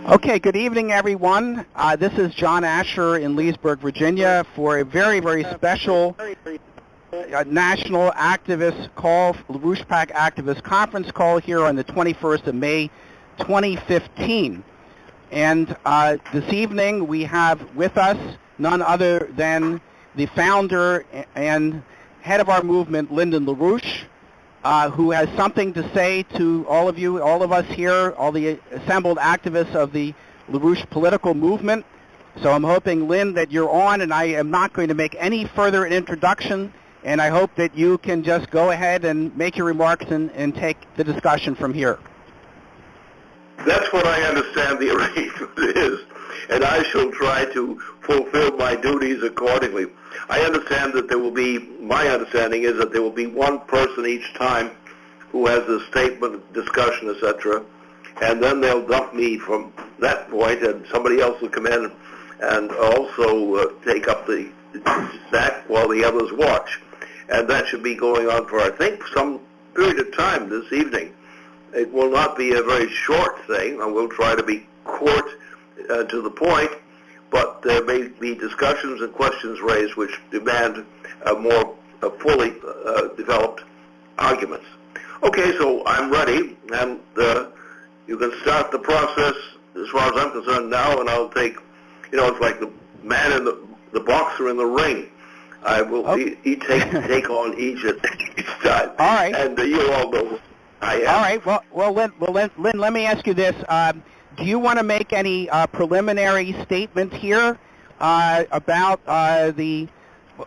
Okay, good evening, everyone. This is John Asher in Leesburg, Virginia, for a very, very special national activist call, LaRouche PAC activist conference call here on the 21st of May, 2015. And this evening we have with us none other than the founder and head of our movement, Lyndon LaRouche, who has something to say to all of you, all of us here, all the assembled activists of the LaRouche political movement. So I'm hoping, Lynn, that you're on, and I am not going to make any further introduction, and I hope that you can just go ahead and make your remarks and take the discussion from here. That's what I understand the arrangement is, and I shall try to fulfill my duties accordingly. I understand that there will be, my understanding is that there will be one person each time who has a statement, discussion, etc., and then they'll dump me from that point, and somebody else will come in and also take up the back while the others watch. And that should be going on for, I think, some period of time this evening. It will not be a very short thing, and we'll try to be to the point, but there may be discussions and questions raised which demand more fully developed arguments. Okay, so I'm ready, and you can start the process as far as I'm concerned now, and I'll take, it's like the man in the boxer in the ring. I will take on each time. All right. And you all know I am. All right. Well, Lynn, let me ask you this. Do you want to make any preliminary statement here about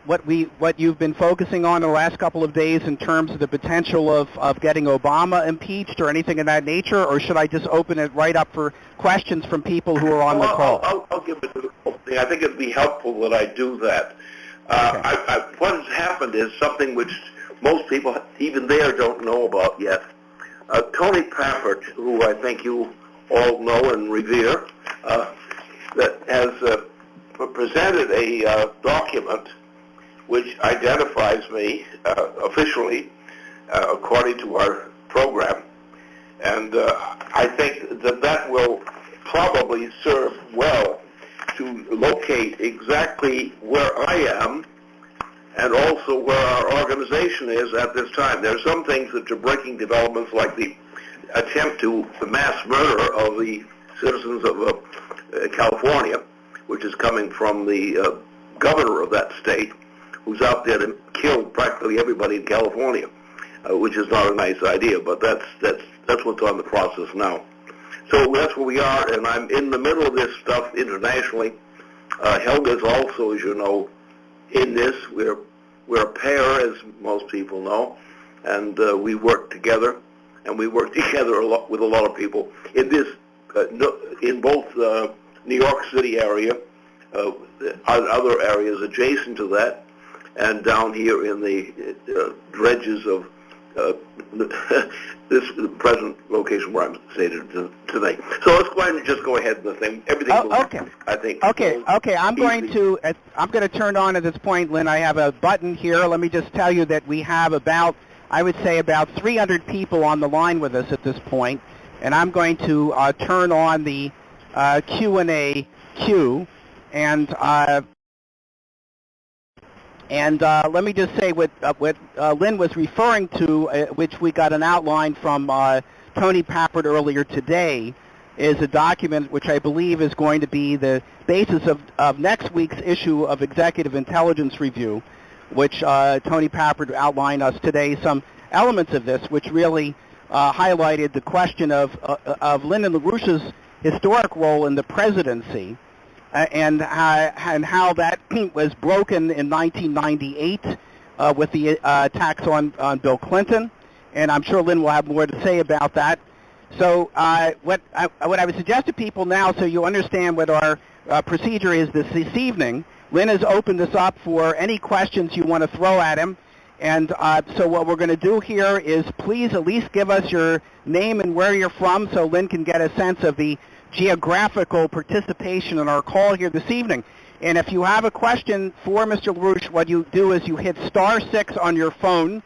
what you've been focusing on the last couple of days in terms of the potential of getting Obama impeached or anything of that nature, or should I just open it right up for questions from people who are on the call? I'll give it a whole thing. I think it'd be helpful that I do that. Okay. What has happened is something which most people, even there, don't know about yet. Tony Pappert, who I think you all know and revere, that has presented a document which identifies me officially according to our program. And I think that will probably serve well to locate exactly where I am and also where our organization is at this time. There are some things that are breaking developments, like the attempt to the mass murder of the citizens of California, which is coming from the governor of that state, who's out there to kill practically everybody in California, which is not a nice idea, but that's what's on the process now. So that's where we are, and I'm in the middle of this stuff internationally. Helga's also, as you know, in this. We're a pair, as most people know, and we work together, and we work together a lot with a lot of people in this, in both New York City area, other areas adjacent to that, and down here in the dredges of this present location where I'm stated today. So let's go ahead and just go ahead with the thing. Everything okay. I think. Okay. I'm going to turn on at this point, Lynn. I have a button here. Let me just tell you that we have about 300 people on the line with us at this point, and I'm going to turn on the Q&A queue, and let me just say what Lynn was referring to, which we got an outline from Tony Pappert earlier today, is a document which I believe is going to be the basis of next week's issue of Executive Intelligence Review, which Tony Pappert outlined us today, some elements of this, which really highlighted the question of Lyndon LaRouche's historic role in the presidency, and how that was broken in 1998 with the attacks on Bill Clinton, and I'm sure Lynn will have more to say about that. So what I would suggest to people now, so you understand what our procedure is this evening, Lynn has opened this up for any questions you want to throw at him, and so what we're going to do here is please at least give us your name and where you're from so Lynn can get a sense of the geographical participation in our call here this evening. And if you have a question for Mr. LaRouche, what you do is you hit *6 on your phone,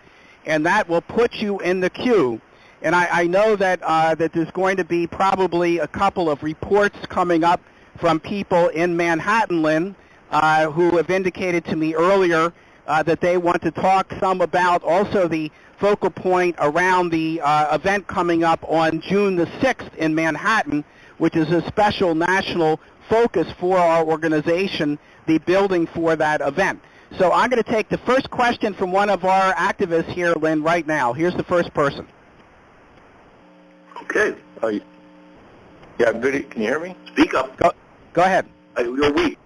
and that will put you in the queue. And I know that that there's going to be probably a couple of reports coming up from people in Manhattan, Lynn, who have indicated to me earlier that they want to talk some about also the focal point around the event coming up on June the 6th in Manhattan, which is a special national focus for our organization, the building for that event. So I'm going to take the first question from one of our activists here, Lynn, right now. Here's the first person. Okay. Yeah, good. Can you hear me? Speak up. Go ahead. You're weak.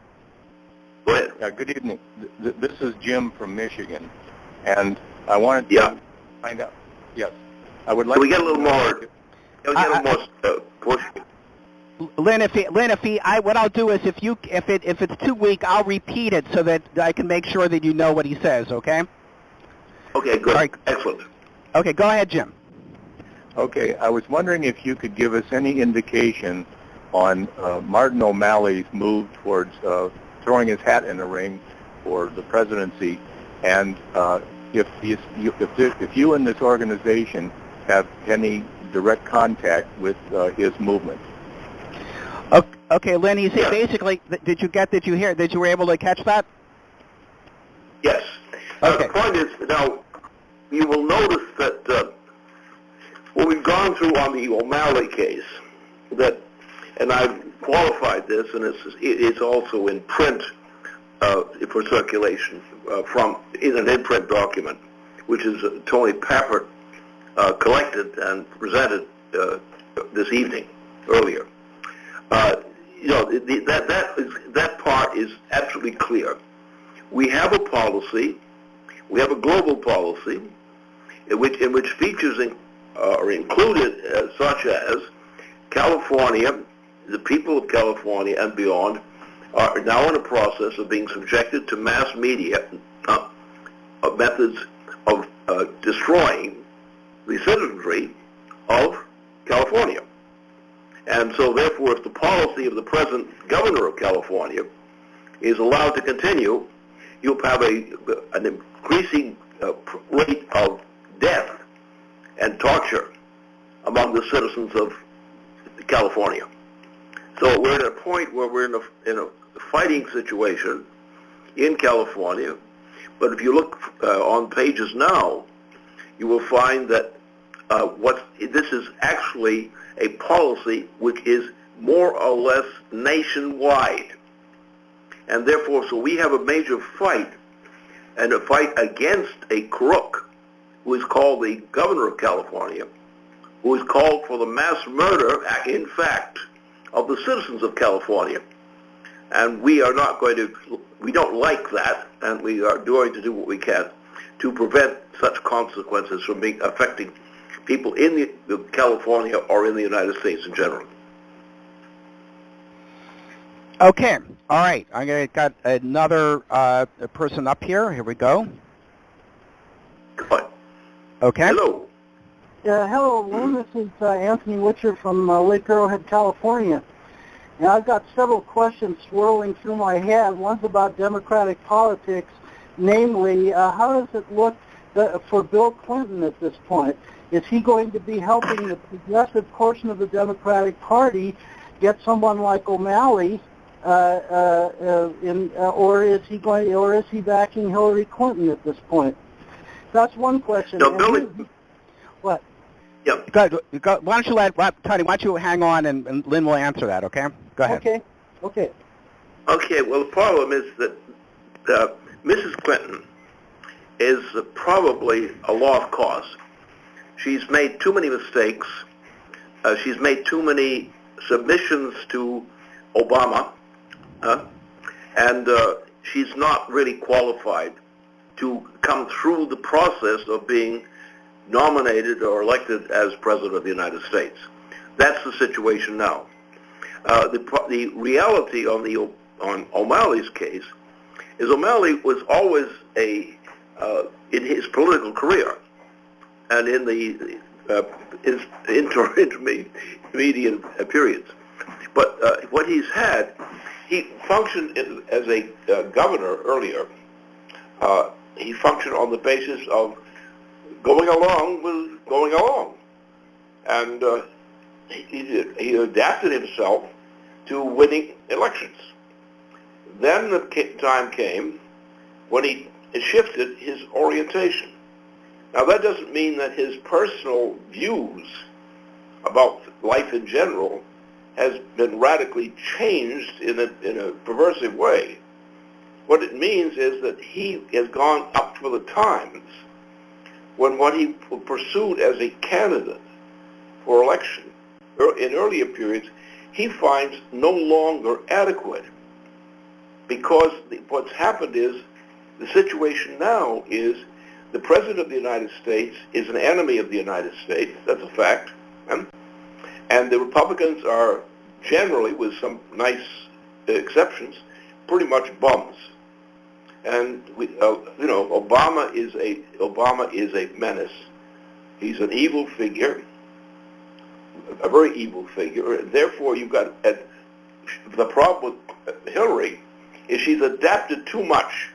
Go ahead. Yeah, good evening. This is Jim from Michigan, and I wanted to find out. Yes, I would like. Can we get a little more? Can we get a little more push? Lynn, what I'll do is if it's too weak, I'll repeat it so that I can make sure that you know what he says. Okay. Okay. Good. All right. Excellent. Okay. Go ahead, Jim. Okay, I was wondering if you could give us any indication on Martin O'Malley's move towards throwing his hat in the ring for the presidency, and if you and this organization have any direct contact with his movement. Okay, Lynn. He said basically. Did you were able to catch that? Yes. Okay. The point is, now you will notice that what we've gone through on the O'Malley case, and I've qualified this, and it's also in print for circulation in an in-print document, which is Tony Papert collected and presented this evening earlier. That part is absolutely clear. We have a policy, we have a global policy, in which features are included, such as California, the people of California and beyond, are now in a process of being subjected to mass media methods of destroying the citizenry of California. And so therefore, if the policy of the present governor of California is allowed to continue, you'll have an increasing rate of death and torture among the citizens of California. So we're at a point where we're in a fighting situation in California, but if you look on pages now, you will find that this is actually a policy which is more or less nationwide. And therefore, so we have a major fight, and a fight against a crook who is called the governor of California, who is called for the mass murder, in fact, of the citizens of California. And we are not going to, we don't like that, and we are going to do what we can to prevent such consequences from affecting people in California or in the United States in general. Okay. All right. Got another person up here. Here we go. Good. Okay. Hello. Hello, Lynn. This is Anthony Witcher from Lake Arrowhead, California. And I've got several questions swirling through my head. One's about Democratic politics, namely, how does it look for Bill Clinton at this point? Is he going to be helping the progressive portion of the Democratic Party get someone like O'Malley, or is he backing Hillary Clinton at this point? That's one question. No, Billy. What? Yeah. Go, why don't you Tony? Why don't you hang on and Lynn will answer that? Okay. Go ahead. Okay. Okay. Well, the problem is that Mrs. Clinton is probably a lost cause. She's made too many mistakes. She's made too many submissions to Obama, and she's not really qualified to come through the process of being nominated or elected as President of the United States. That's the situation now. The reality on O'Malley's case is O'Malley was always in his political career and in the intermediate periods. But what he's had, he functioned as a governor earlier. He functioned on the basis of going along. and he adapted himself to winning elections. Then the time came when he shifted his orientation. Now that doesn't mean that his personal views about life in general has been radically changed in a perversive way. What it means is that he has gone up for the times when what he pursued as a candidate for election in earlier periods, he finds no longer adequate. Because what's happened is, the situation now is the President of the United States is an enemy of the United States, that's a fact, and the Republicans are generally, with some nice exceptions, pretty much bums. And Obama is a menace. He's an evil figure, a very evil figure, and therefore you've got the problem with Hillary is she's adapted too much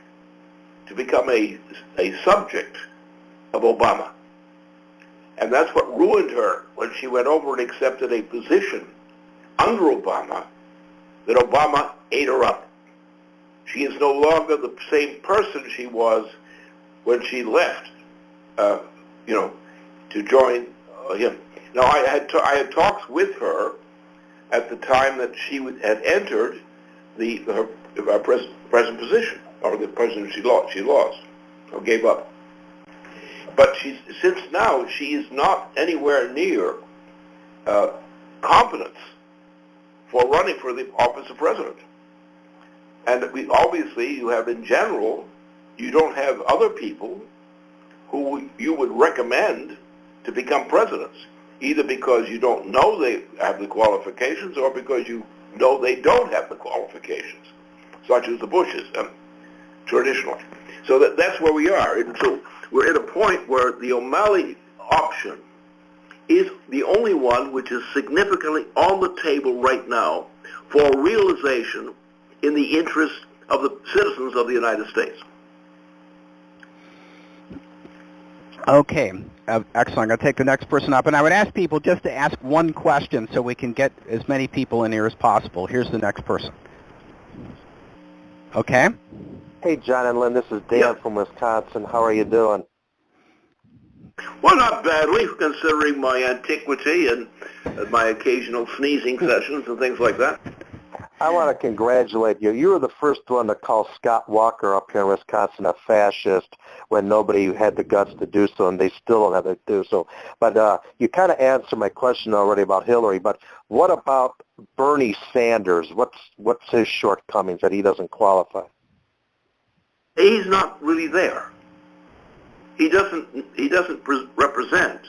to become a subject of Obama. And that's what ruined her when she went over and accepted a position under Obama that Obama ate her up. She is no longer the same person she was when she left, to join him. Now, I had talks with her at the time that she had entered her present position, or the president she lost, or gave up. But since now she is not anywhere near competence for running for the office of president. And obviously you have in general, you don't have other people who you would recommend to become presidents, either because you don't know they have the qualifications or because you know they don't have the qualifications, such as the Bushes, traditionally. So that's where we are. And so we're at a point where the O'Malley option is the only one which is significantly on the table right now for realization in the interest of the citizens of the United States. Okay, excellent. I'm going to take the next person up, and I would ask people just to ask one question so we can get as many people in here as possible. Here's the next person. Okay? Hey, John and Lynn, this is Dan from Wisconsin. How are you doing? Well, not badly, considering my antiquity and my occasional sneezing sessions and things like that. I want to congratulate you. You were the first one to call Scott Walker up here in Wisconsin a fascist when nobody had the guts to do so, and they still don't have to do so. But you kind of answered my question already about Hillary, but what about Bernie Sanders? What's his shortcomings that he doesn't qualify? He's not really there. He doesn't represent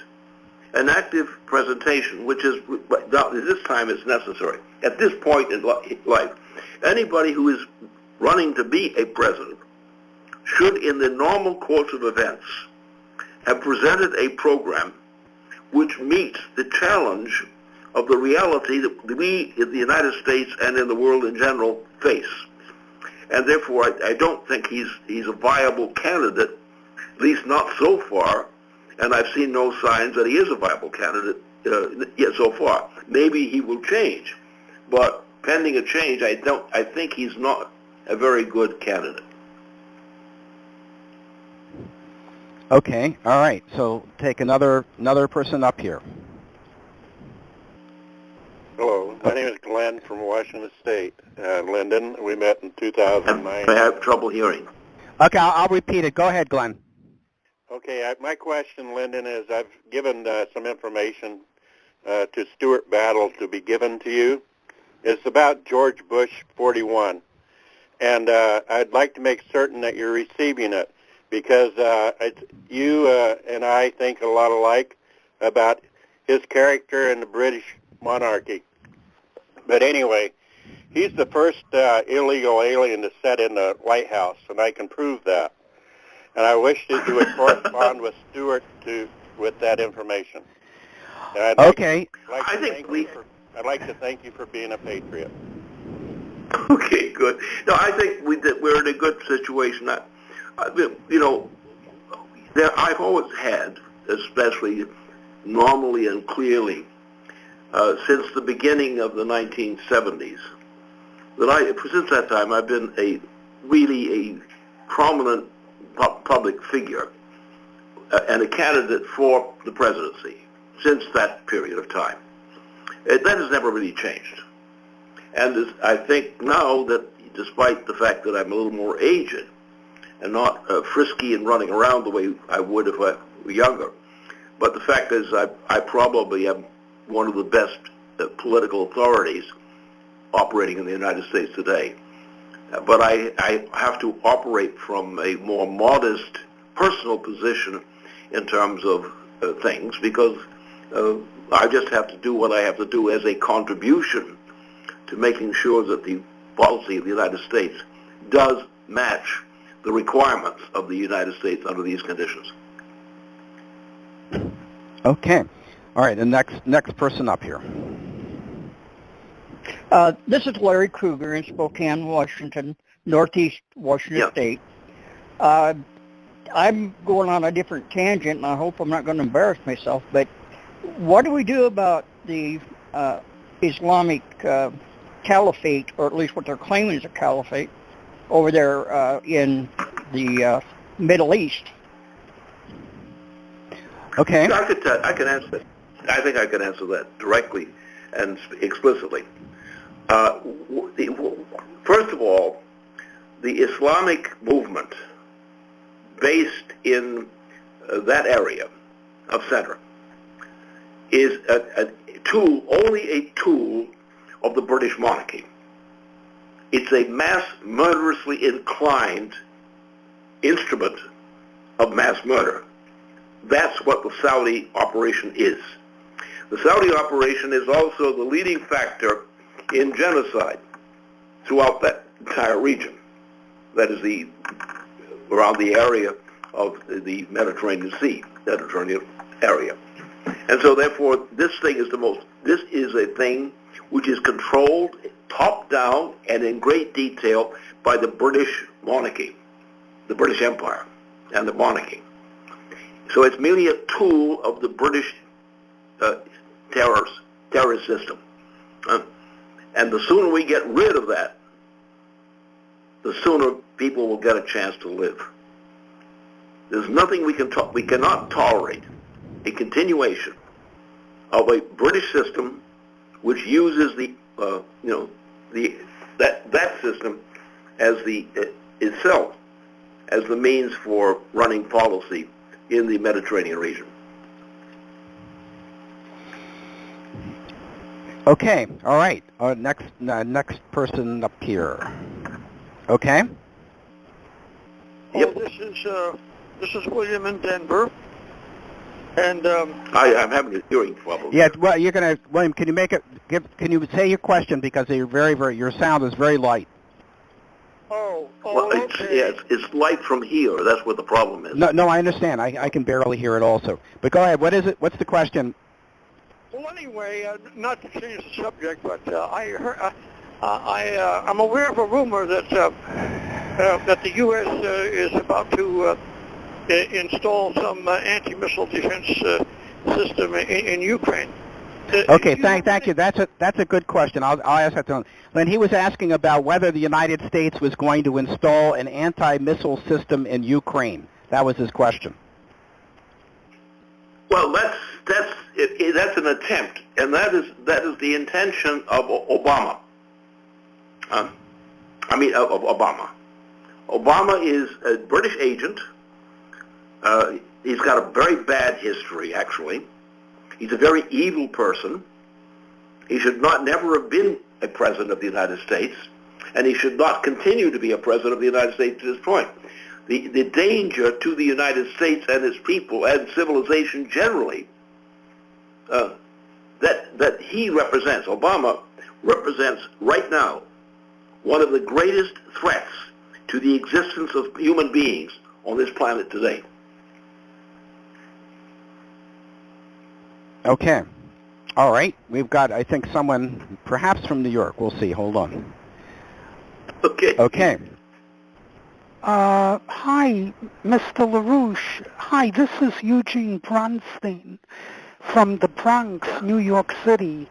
an active presentation, which is, this time is necessary. At this point in life, anybody who is running to be a president should, in the normal course of events, have presented a program which meets the challenge of the reality that we in the United States and in the world in general face. And therefore, I don't think he's a viable candidate, at least not so far, and I've seen no signs that he is a viable candidate yet so far. Maybe he will change, but pending a change, I think he's not a very good candidate. Okay, all right. So take another person up here. Hello, my name is Glenn from Washington State. Lyndon, we met in 2009. I have trouble hearing. Okay, I'll repeat it. Go ahead, Glenn. Okay, my question, Lyndon, is I've given some information to Stuart Battle to be given to you. It's about George Bush 41, and I'd like to make certain that you're receiving it, because you and I think a lot alike about his character in the British monarchy. But anyway, he's the first illegal alien to set in the White House, and I can prove that. And I wish that you would correspond with Stuart with that information. I'd like to thank you for being a patriot. Okay, good. No, I think we're in a good situation. I've always had, especially normally and clearly since the beginning of the 1970s. Since that time, I've been a prominent public figure and a candidate for the presidency since that period of time. That has never really changed. And I think now that, despite the fact that I'm a little more aged and not frisky and running around the way I would if I were younger, but the fact is I probably am one of the best political authorities operating in the United States today. But I have to operate from a more modest personal position in terms of things, because I just have to do what I have to do as a contribution to making sure that the policy of the United States does match the requirements of the United States under these conditions. Okay. All right, the next person up here. This is Larry Kruger in Spokane, Washington, Northeast Washington State. I'm going on a different tangent, and I hope I'm not going to embarrass myself, but what do we do about the Islamic caliphate, or at least what they're claiming is a caliphate, over there in the Middle East? Okay. I can answer that. I think I can answer that directly and explicitly. First of all, the Islamic movement based in that area of center is only a tool of the British monarchy. It's a mass murderously inclined instrument of mass murder. That's what the Saudi operation is. The Saudi operation is also the leading factor in genocide throughout that entire region. That is around the area of the Mediterranean Sea, Mediterranean area. And so therefore, this is a thing which is controlled top down and in great detail by the British monarchy, the British Empire and the monarchy. So it's merely a tool of the British terrorist system. And the sooner we get rid of that, the sooner people will get a chance to live. There's nothing we cannot tolerate a continuation of a British system which uses that system as itself as the means for running policy in the Mediterranean region. Okay. All right. Next person up here. Okay. Yep. This is William in Denver, and I'm having a hearing problem. Yeah. Well, William. Can you Can you say your question, because you're your sound is very light. Well, it's light from here. That's what the problem is. No, I understand. I can barely hear it also. But go ahead. What is it? What's the question? well, anyway, not to change the subject, but I'm aware of a rumor that that the U.S. is about to install some anti-missile defense system in Ukraine. Okay, thank you. That's a good question. I'll ask that to him. When he was asking about whether the United States was going to install an anti-missile system in Ukraine, that was his question. Well, that's an attempt, and that is the intention of Obama. Of Obama. Obama is a British agent. He's got a very bad history, actually. He's a very evil person. He should never have been a president of the United States, and he should not continue to be a president of the United States at this point. The danger to the United States and its people and civilization generally that he represents, Obama represents right now, one of the greatest threats to the existence of human beings on this planet today. Okay. All right. We've got, I think, someone perhaps from New York. We'll see. Hold on. Okay. Okay. Hi, Mr. LaRouche. Hi, this is Eugene Bronstein from the Bronx, New York City.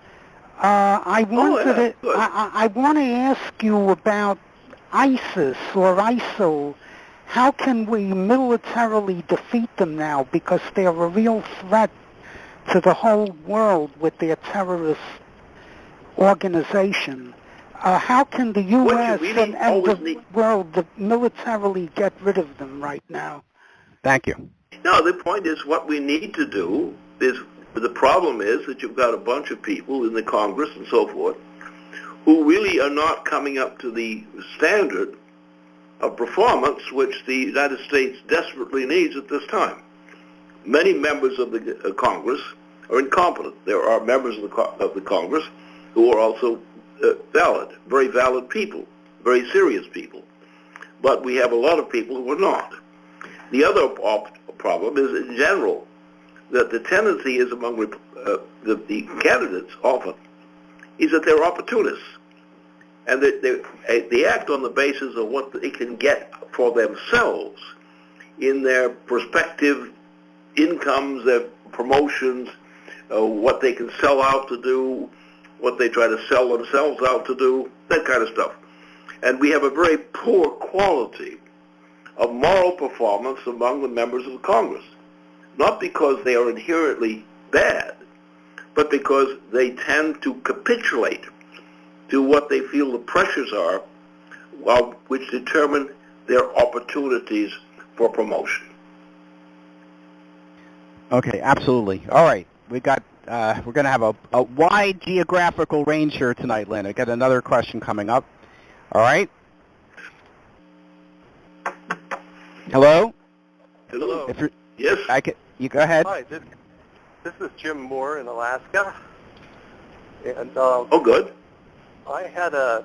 I want to ask you about ISIS or ISIL. How can we militarily defeat them now? Because they're a real threat to the whole world with their terrorist organization. How can the U.S. and the world militarily get rid of them right now? Thank you. No, the point is what we need to do is, the problem is that you've got a bunch of people in the Congress and so forth who really are not coming up to the standard of performance which the United States desperately needs at this time. Many members of the Congress are incompetent. There are members of the Congress who are also valid, very valid people, very serious people. But we have a lot of people who are not. The other problem is, in general, that the tendency is among the candidates often is that they're opportunists, and that they act on the basis of what they can get for themselves in their prospective incomes, their promotions, what they can sell out to do, what they try to sell themselves out to do, that kind of stuff. And we have a very poor quality of moral performance among the members of the Congress. Not because they are inherently bad, but because they tend to capitulate to what they feel the pressures are, which determine their opportunities for promotion. Okay, absolutely. All right, we're going to have a wide geographical range here tonight, Lynn. I got another question coming up. All right. Hello. Hello. Yes. You go ahead. Hi, this is Jim Moore in Alaska. And oh, good. I had a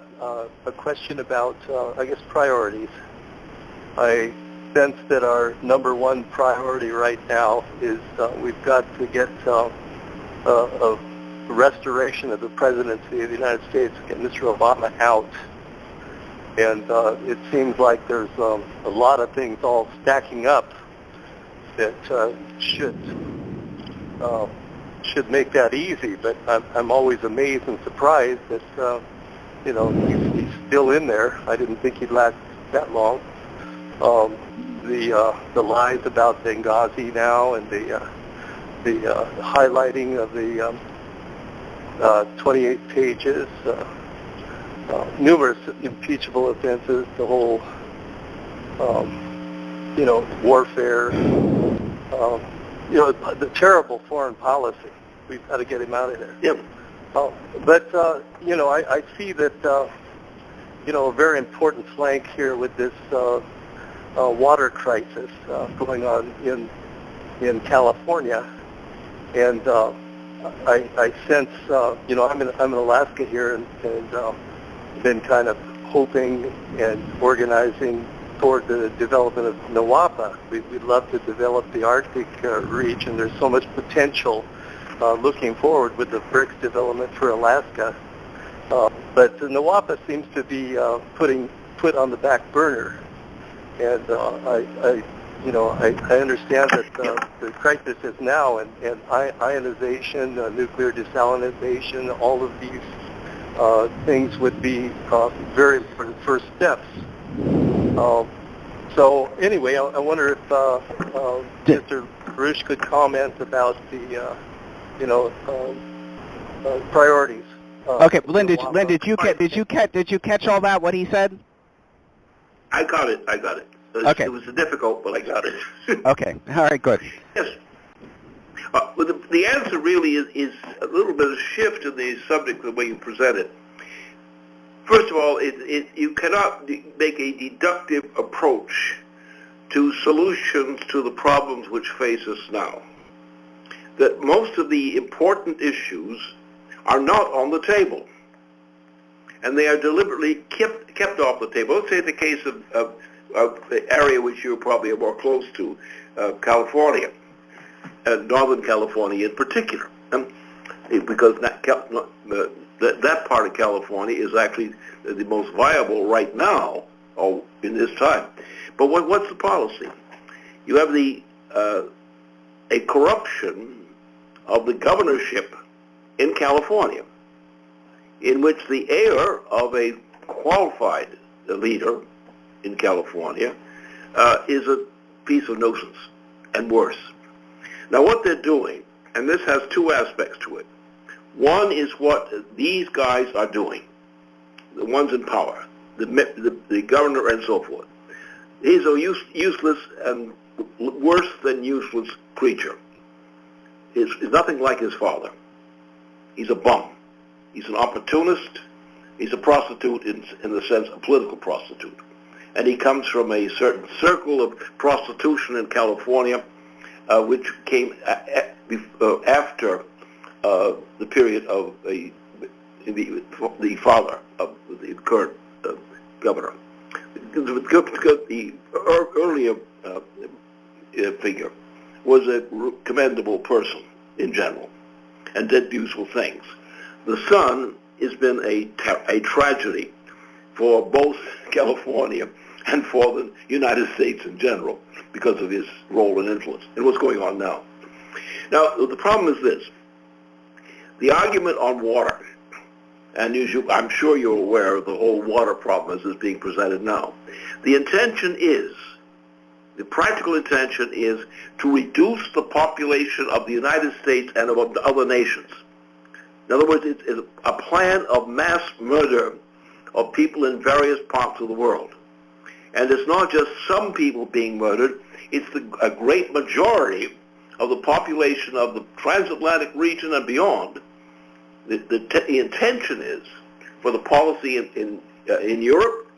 question about, I guess, priorities. I sense that our number one priority right now is we've got to get a restoration of the presidency of the United States, get Mr. Obama out. And it seems like there's a lot of things all stacking up that should make that easy. But I'm always amazed and surprised that he's still in there. I didn't think he'd last that long. The lies about Benghazi now, and the highlighting of the 28 pages, numerous impeachable offenses, the whole warfare, the terrible foreign policy. We've got to get him out of there. Yep. But I see that a very important flank here with this water crisis going on in California, and I sense I'm in Alaska here, and been kind of hoping and organizing toward the development of NWAPA. We'd love to develop the Arctic region. There's so much potential looking forward with the BRICS development for Alaska. But the NWAPA seems to be put on the back burner. And I understand that the crisis is now, and ionization, nuclear desalinization, all of these things would be very important first steps. So anyway, I wonder if Mr. LaRouche could comment about the priorities. Okay, Lynn, did you catch all that? What he said? I got it. Okay. It was difficult, but I got it. Okay. All right. Good. Yes. Well, the answer really is a little bit of a shift in the subject the way you present it. First of all, you cannot make a deductive approach to solutions to the problems which face us now. That most of the important issues are not on the table, and they are deliberately kept off the table. Let's say the case of the area which you probably are more close to, California, Northern California in particular, because that part of California is actually the most viable right now, in this time. But what's the policy? You have a corruption of the governorship in California, in which the heir of a qualified leader in California is a piece of nuisance, and worse. Now what they're doing, and this has two aspects to it. One is what these guys are doing, the ones in power, the governor and so forth. He's a useless and worse than useless creature. He's nothing like his father. He's a bum. He's an opportunist. He's a prostitute in the sense, a political prostitute. And he comes from a certain circle of prostitution in California, which came after the period of the father of the current governor. The earlier figure was a commendable person in general and did useful things. The son has been a tragedy for both California and for the United States in general because of his role and influence and what's going on now. Now, the problem is this. The argument on water, and I'm sure you're aware of the whole water problem as it's being presented now. The practical intention is to reduce the population of the United States and of other nations. In other words, it's a plan of mass murder of people in various parts of the world. And it's not just some people being murdered, it's a great majority of the population of the transatlantic region and beyond. The intention is for the policy in Europe,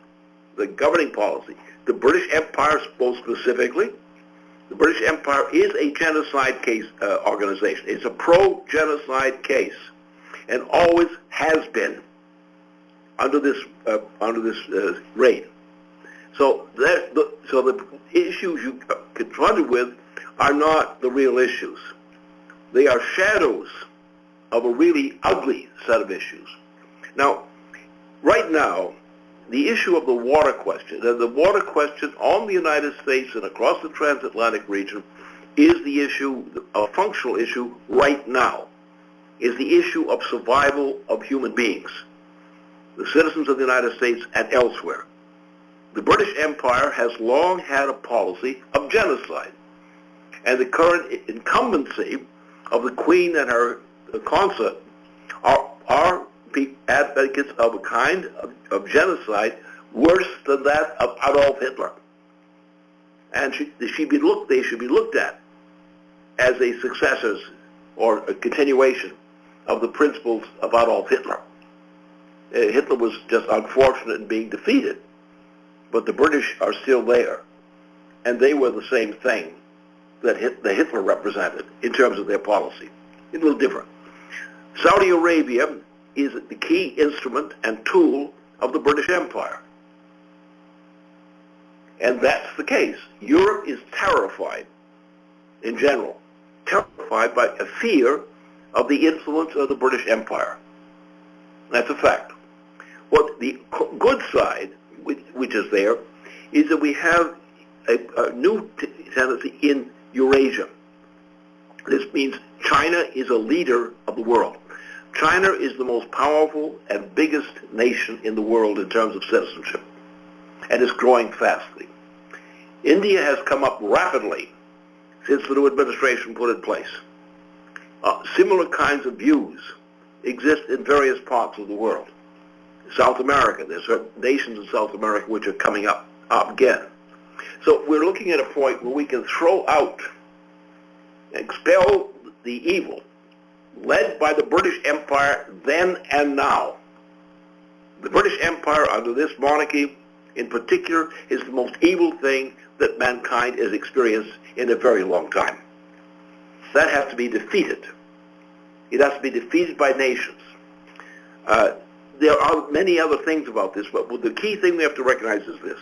the governing policy, the British Empire most specifically. The British Empire is a genocide case organization. It's a pro-genocide case, and always has been under this reign. So the issues you confronted with are not the real issues. They are shadows of a really ugly set of issues. Now, right now, the issue of the water question, and the water question on the United States and across the transatlantic region is the issue, a functional issue right now, is the issue of survival of human beings, the citizens of the United States and elsewhere. The British Empire has long had a policy of genocide, and the current incumbency of the Queen and her consort are advocates of a kind of genocide worse than that of Adolf Hitler. And they should be looked at as a successors or a continuation of the principles of Adolf Hitler. Hitler was just unfortunate in being defeated, but the British are still there, and they were the same thing that Hitler represented in terms of their policy. A little different. Saudi Arabia is the key instrument and tool of the British Empire. And that's the case. Europe is terrified, in general, terrified by a fear of the influence of the British Empire. That's a fact. What the good side, which is there, is that we have a new tendency in Eurasia. This means China is a leader of the world. China is the most powerful and biggest nation in the world in terms of citizenship, and is growing fastly. India has come up rapidly since the new administration put in place. Similar kinds of views exist in various parts of the world. South America, there's certain nations in South America which are coming up again. So we're looking at a point where we can throw out, expel the evil led by the British Empire then and now. The British Empire under this monarchy in particular is the most evil thing that mankind has experienced in a very long time. That has to be defeated. It has to be defeated by nations. There are many other things about this, but the key thing we have to recognize is this.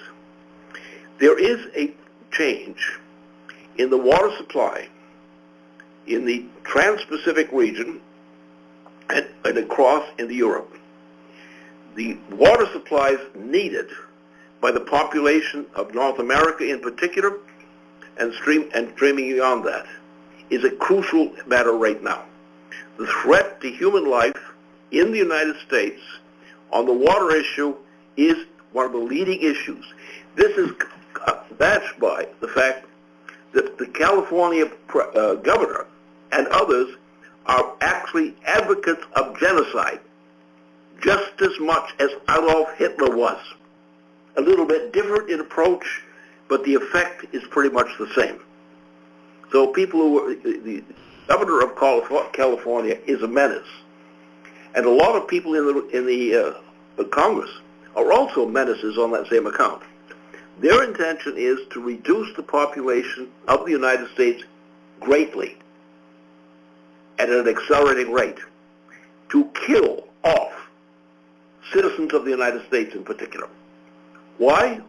There is a change in the water supply in the Trans-Pacific region and across into Europe. The water supplies needed by the population of North America in particular and streaming beyond that is a crucial matter right now. the threat to human life in the United States on the water issue is one of the leading issues. This is matched by the fact that the California governor and others are actually advocates of genocide, just as much as Adolf Hitler was. A little bit different in approach, but the effect is pretty much the same. So people the governor of California is a menace. And a lot of people in the Congress are also menaces on that same account. Their intention is to reduce the population of the United States greatly at an accelerating rate, to kill off citizens of the United States in particular. Why?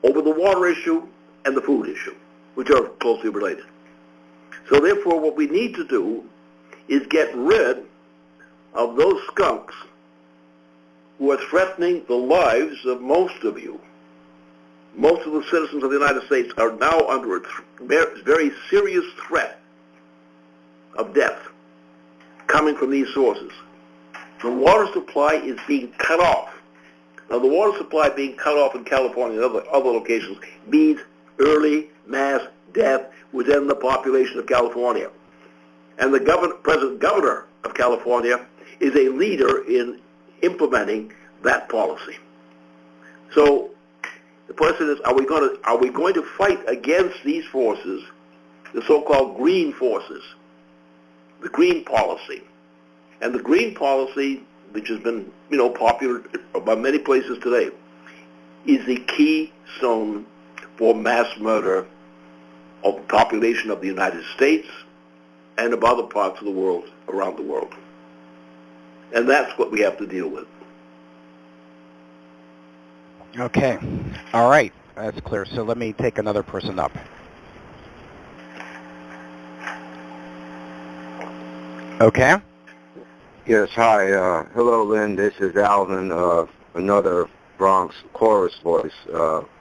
Over the water issue and the food issue, which are closely related. So therefore, what we need to do is get rid of those skunks who are threatening the lives of most of you. Most of the citizens of the United States are now under a very serious threat of death coming from these sources. The water supply is being cut off. Now, the water supply being cut off in California and other locations means early mass death within the population of California. And the present governor of California is a leader in implementing that policy. So the question is, are we going to fight against these forces, the so-called green forces, the green policy? And the green policy, which has been, popular by many places today, is the keystone for mass murder of the population of the United States and of other parts of the world, around the world. And that's what we have to deal with. Okay. All right. That's clear. So let me take another person up. Okay. Yes, hi. Hello, Lynn. This is Alvin, another Bronx chorus voice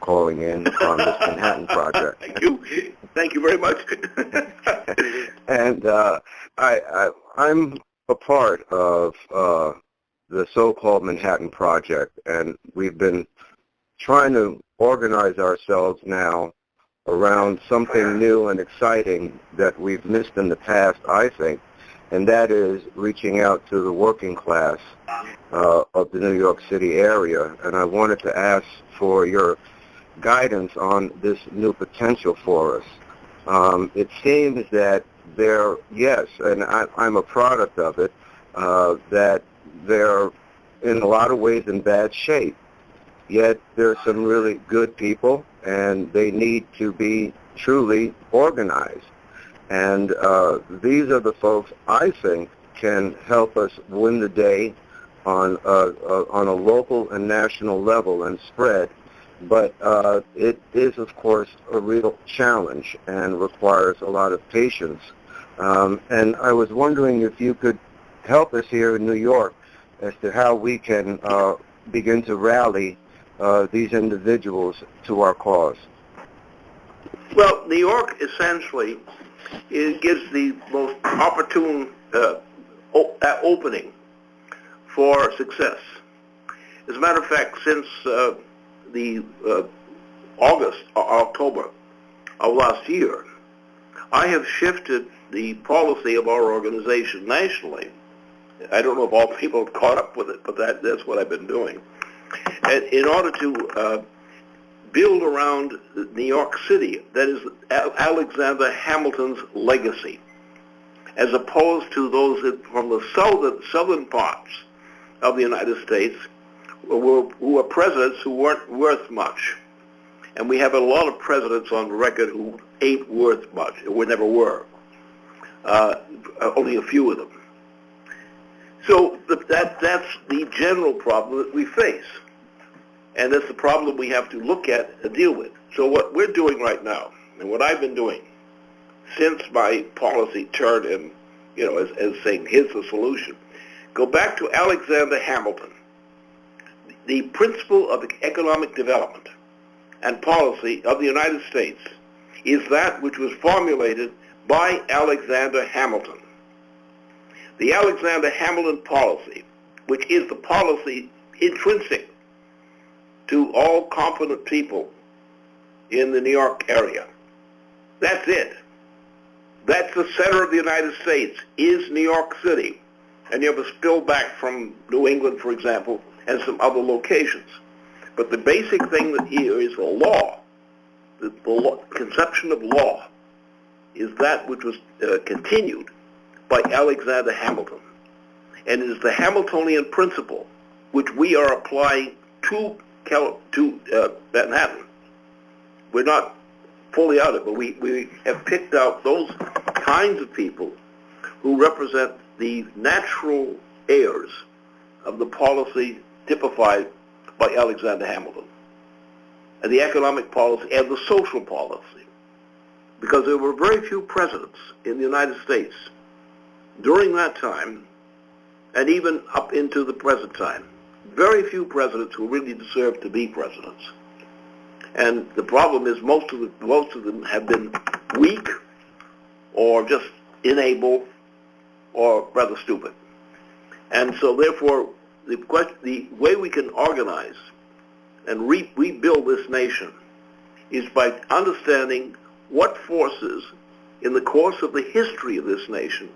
calling in on this Manhattan Project. Thank you. Thank you very much. And I'm a part of the so-called Manhattan Project, and we've been trying to organize ourselves now around something new and exciting that we've missed in the past, I think, and that is reaching out to the working class of the New York City area. And I wanted to ask for your guidance on this new potential for us. It seems that yes, and I'm a product of it, that they're in a lot of ways in bad shape. Yet there's some really good people, and they need to be truly organized. And these are the folks I think can help us win the day on a local and national level and spread. But it is, of course, a real challenge and requires a lot of patience. And I was wondering if you could help us here in New York as to how we can begin to rally these individuals to our cause. Well, New York essentially gives the most opportune opening for success. As a matter of fact, since the October of last year, I have shifted the policy of our organization nationally. I don't know if all people have caught up with it, but that's what I've been doing. And in order to build around New York City, that is Alexander Hamilton's legacy, as opposed to those from the southern parts of the United States who were presidents who weren't worth much. And we have a lot of presidents on record who ain't worth much, who never were. Only a few of them. So that's the general problem that we face. And that's the problem we have to look at and deal with. So what we're doing right now, and what I've been doing since my policy turned in, as saying, here's the solution. Go back to Alexander Hamilton. The principle of economic development and policy of the United States is that which was formulated by Alexander Hamilton. The Alexander Hamilton policy, which is the policy intrinsic to all competent people in the New York area. That's it. That's the center of the United States, is New York City. And you have a spill back from New England, for example, and some other locations. But the basic thing that here is the law, the conception of law, is that which was continued by Alexander Hamilton. And it is the Hamiltonian principle which we are applying to Manhattan. We're not fully out of it, but we have picked out those kinds of people who represent the natural heirs of the policy typified by Alexander Hamilton, and the economic policy and the social policy. Because there were very few presidents in the United States during that time, and even up into the present time, very few presidents who really deserved to be presidents. And the problem is most of them have been weak or just unable or rather stupid. And so therefore, the way we can organize and rebuild this nation is by understanding what forces in the course of the history of this nation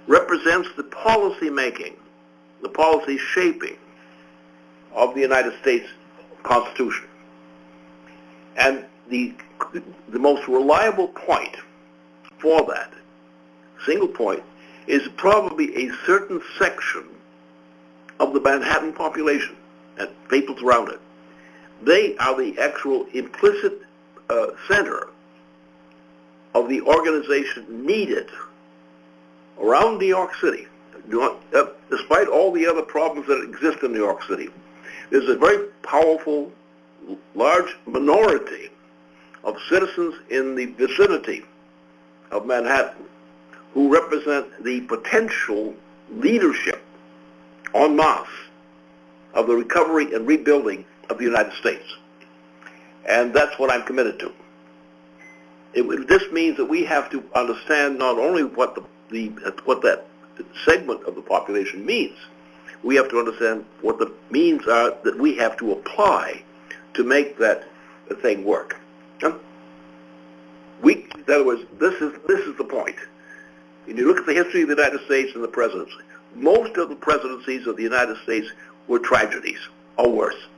represents the policy making, the policy shaping of the United States Constitution. And the most reliable point for that, single point, is probably a certain section of the Manhattan population and people around it. They are the actual implicit center of the organization needed around New York City. Despite all the other problems that exist in New York City, there's a very powerful, large minority of citizens in the vicinity of Manhattan who represent the potential leadership en masse of the recovery and rebuilding of the United States. And that's what I'm committed to. This means that we have to understand not only what that segment of the population means, we have to understand what the means are that we have to apply to make that thing work. In other words, this is the point. When you look at the history of the United States and the presidents, most of the presidencies of the United States were tragedies, or worse.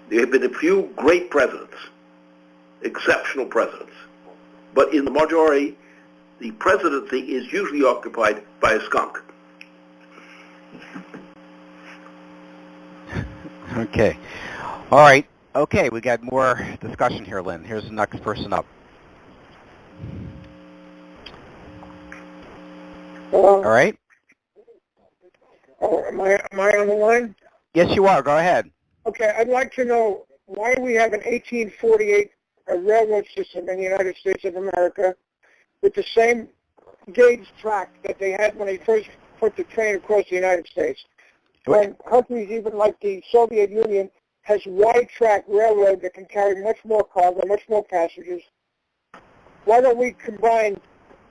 There have been a few great presidents, exceptional presidents, but in the majority, the presidency is usually occupied by a skunk. Okay. All right. Okay, we got more discussion here, Lynn. Here's the next person up. Hello? All right. Oh, am I on the line? Yes, you are. Go ahead. Okay, I'd like to know why we have an 1848 railroad system in the United States of America with the same gauge track that they had when they first put the train across the United States. When countries even like the Soviet Union has wide track railroad that can carry much more cargo, much more passengers, why don't we combine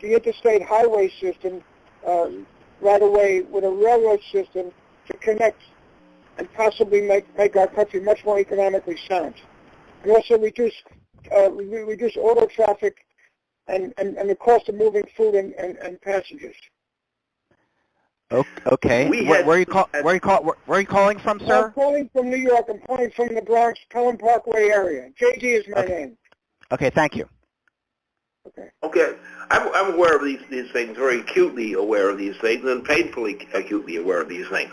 the interstate highway system right away with a railroad system to connect and possibly make our country much more economically sound, and also reduce auto traffic and the cost of moving food and passengers. Okay. Where are you calling from, sir? I'm calling from New York. I'm calling from the Bronx, Pelham Parkway area. JD is my name. Okay, thank you. Okay. I'm aware of these things, very acutely aware of these things, and painfully acutely aware of these things.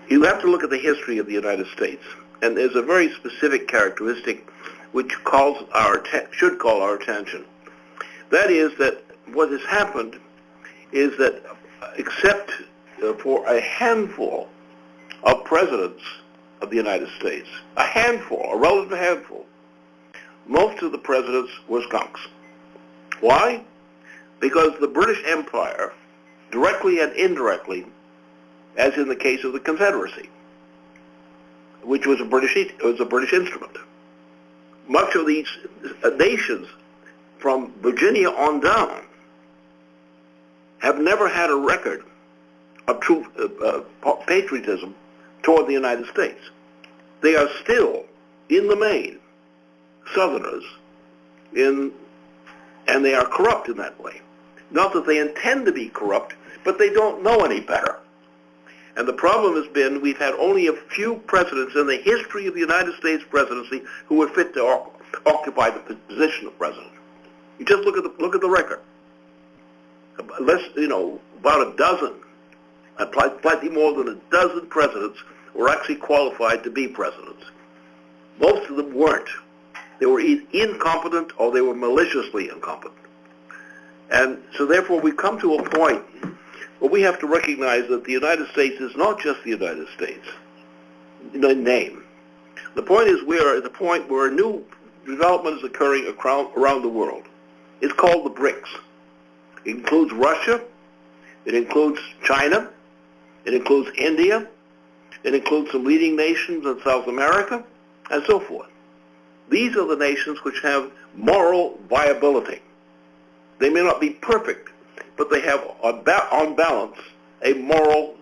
You have to look at the history of the United States, and there's a very specific characteristic which should call our attention. That is that what has happened is that except for a handful of presidents of the United States, a relative handful, most of the presidents were skunks. Why? Because the British Empire, directly and indirectly, as in the case of the Confederacy, which was a British instrument. Much of these nations, from Virginia on down, have never had a record of true patriotism toward the United States. They are still, in the main, Southerners, and they are corrupt in that way. Not that they intend to be corrupt, but they don't know any better. And the problem has been we've had only a few presidents in the history of the United States presidency who were fit to occupy the position of president. You just look at the record. About a dozen, slightly more than a dozen presidents were actually qualified to be presidents. Most of them weren't. They were either incompetent or they were maliciously incompetent. And so therefore we come to a point where we have to recognize that the United States is not just the United States in name. The point is we are at the point where a new development is occurring around the world. It's called the BRICS. It includes Russia, it includes China, it includes India, it includes some leading nations in South America, and so forth. These are the nations which have moral viability. They may not be perfect, but they have, on balance, a moral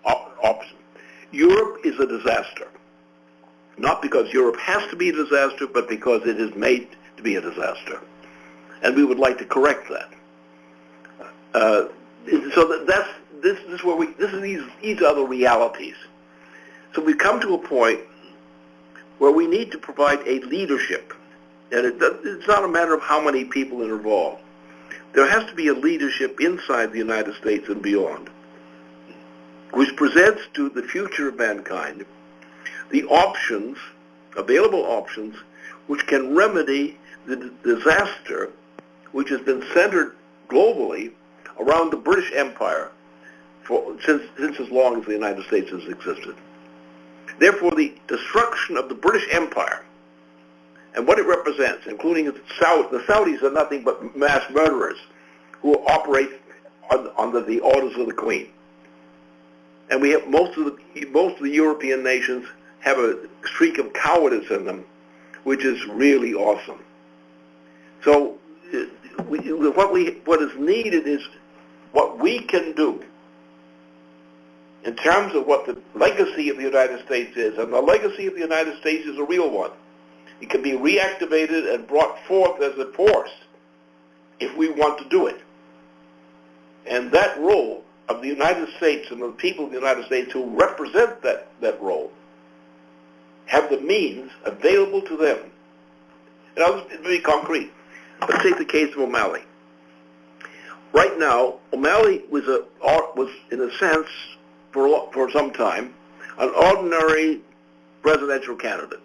option. Europe is a disaster. Not because Europe has to be a disaster, but because it is made to be a disaster. And we would like to correct that. These are the realities. So we come to a point where we need to provide a leadership, and it's not a matter of how many people are involved. There has to be a leadership inside the United States and beyond, which presents to the future of mankind the options, available options, which can remedy the disaster which has been centered globally around the British Empire since as long as the United States has existed. Therefore, the destruction of the British Empire and what it represents, including the Saudis are nothing but mass murderers who operate under the orders of the Queen. And we have most of the European nations have a streak of cowardice in them, which is really awesome. So what is needed is what we can do in terms of what the legacy of the United States is. And the legacy of the United States is a real one. It can be reactivated and brought forth as a force if we want to do it. And that role of the United States and the people of the United States who represent that role have the means available to them. And I'll just be concrete. Let's take the case of O'Malley. Right now, O'Malley was in a sense, for some time, an ordinary presidential candidate,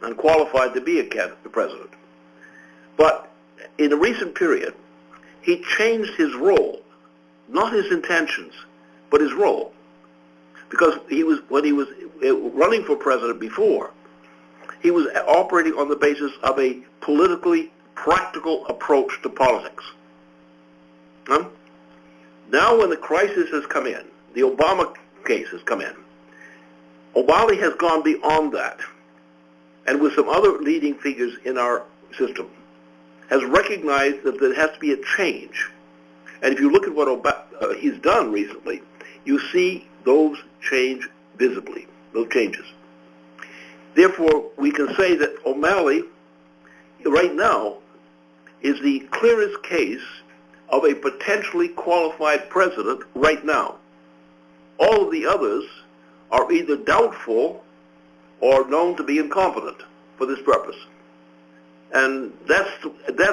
unqualified to be a president. But in a recent period, he changed his role, not his intentions, but his role. Because when he was running for president before, he was operating on the basis of a politically practical approach to politics. Now when the crisis has come in, the Obama case has come in, O'Malley has gone beyond that, and with some other leading figures in our system, has recognized that there has to be a change. And if you look at what he's done recently, you see those change visibly, those changes. Therefore, we can say that O'Malley, right now, is the clearest case of a potentially qualified president right now. All of the others are either doubtful or known to be incompetent for this purpose. And that's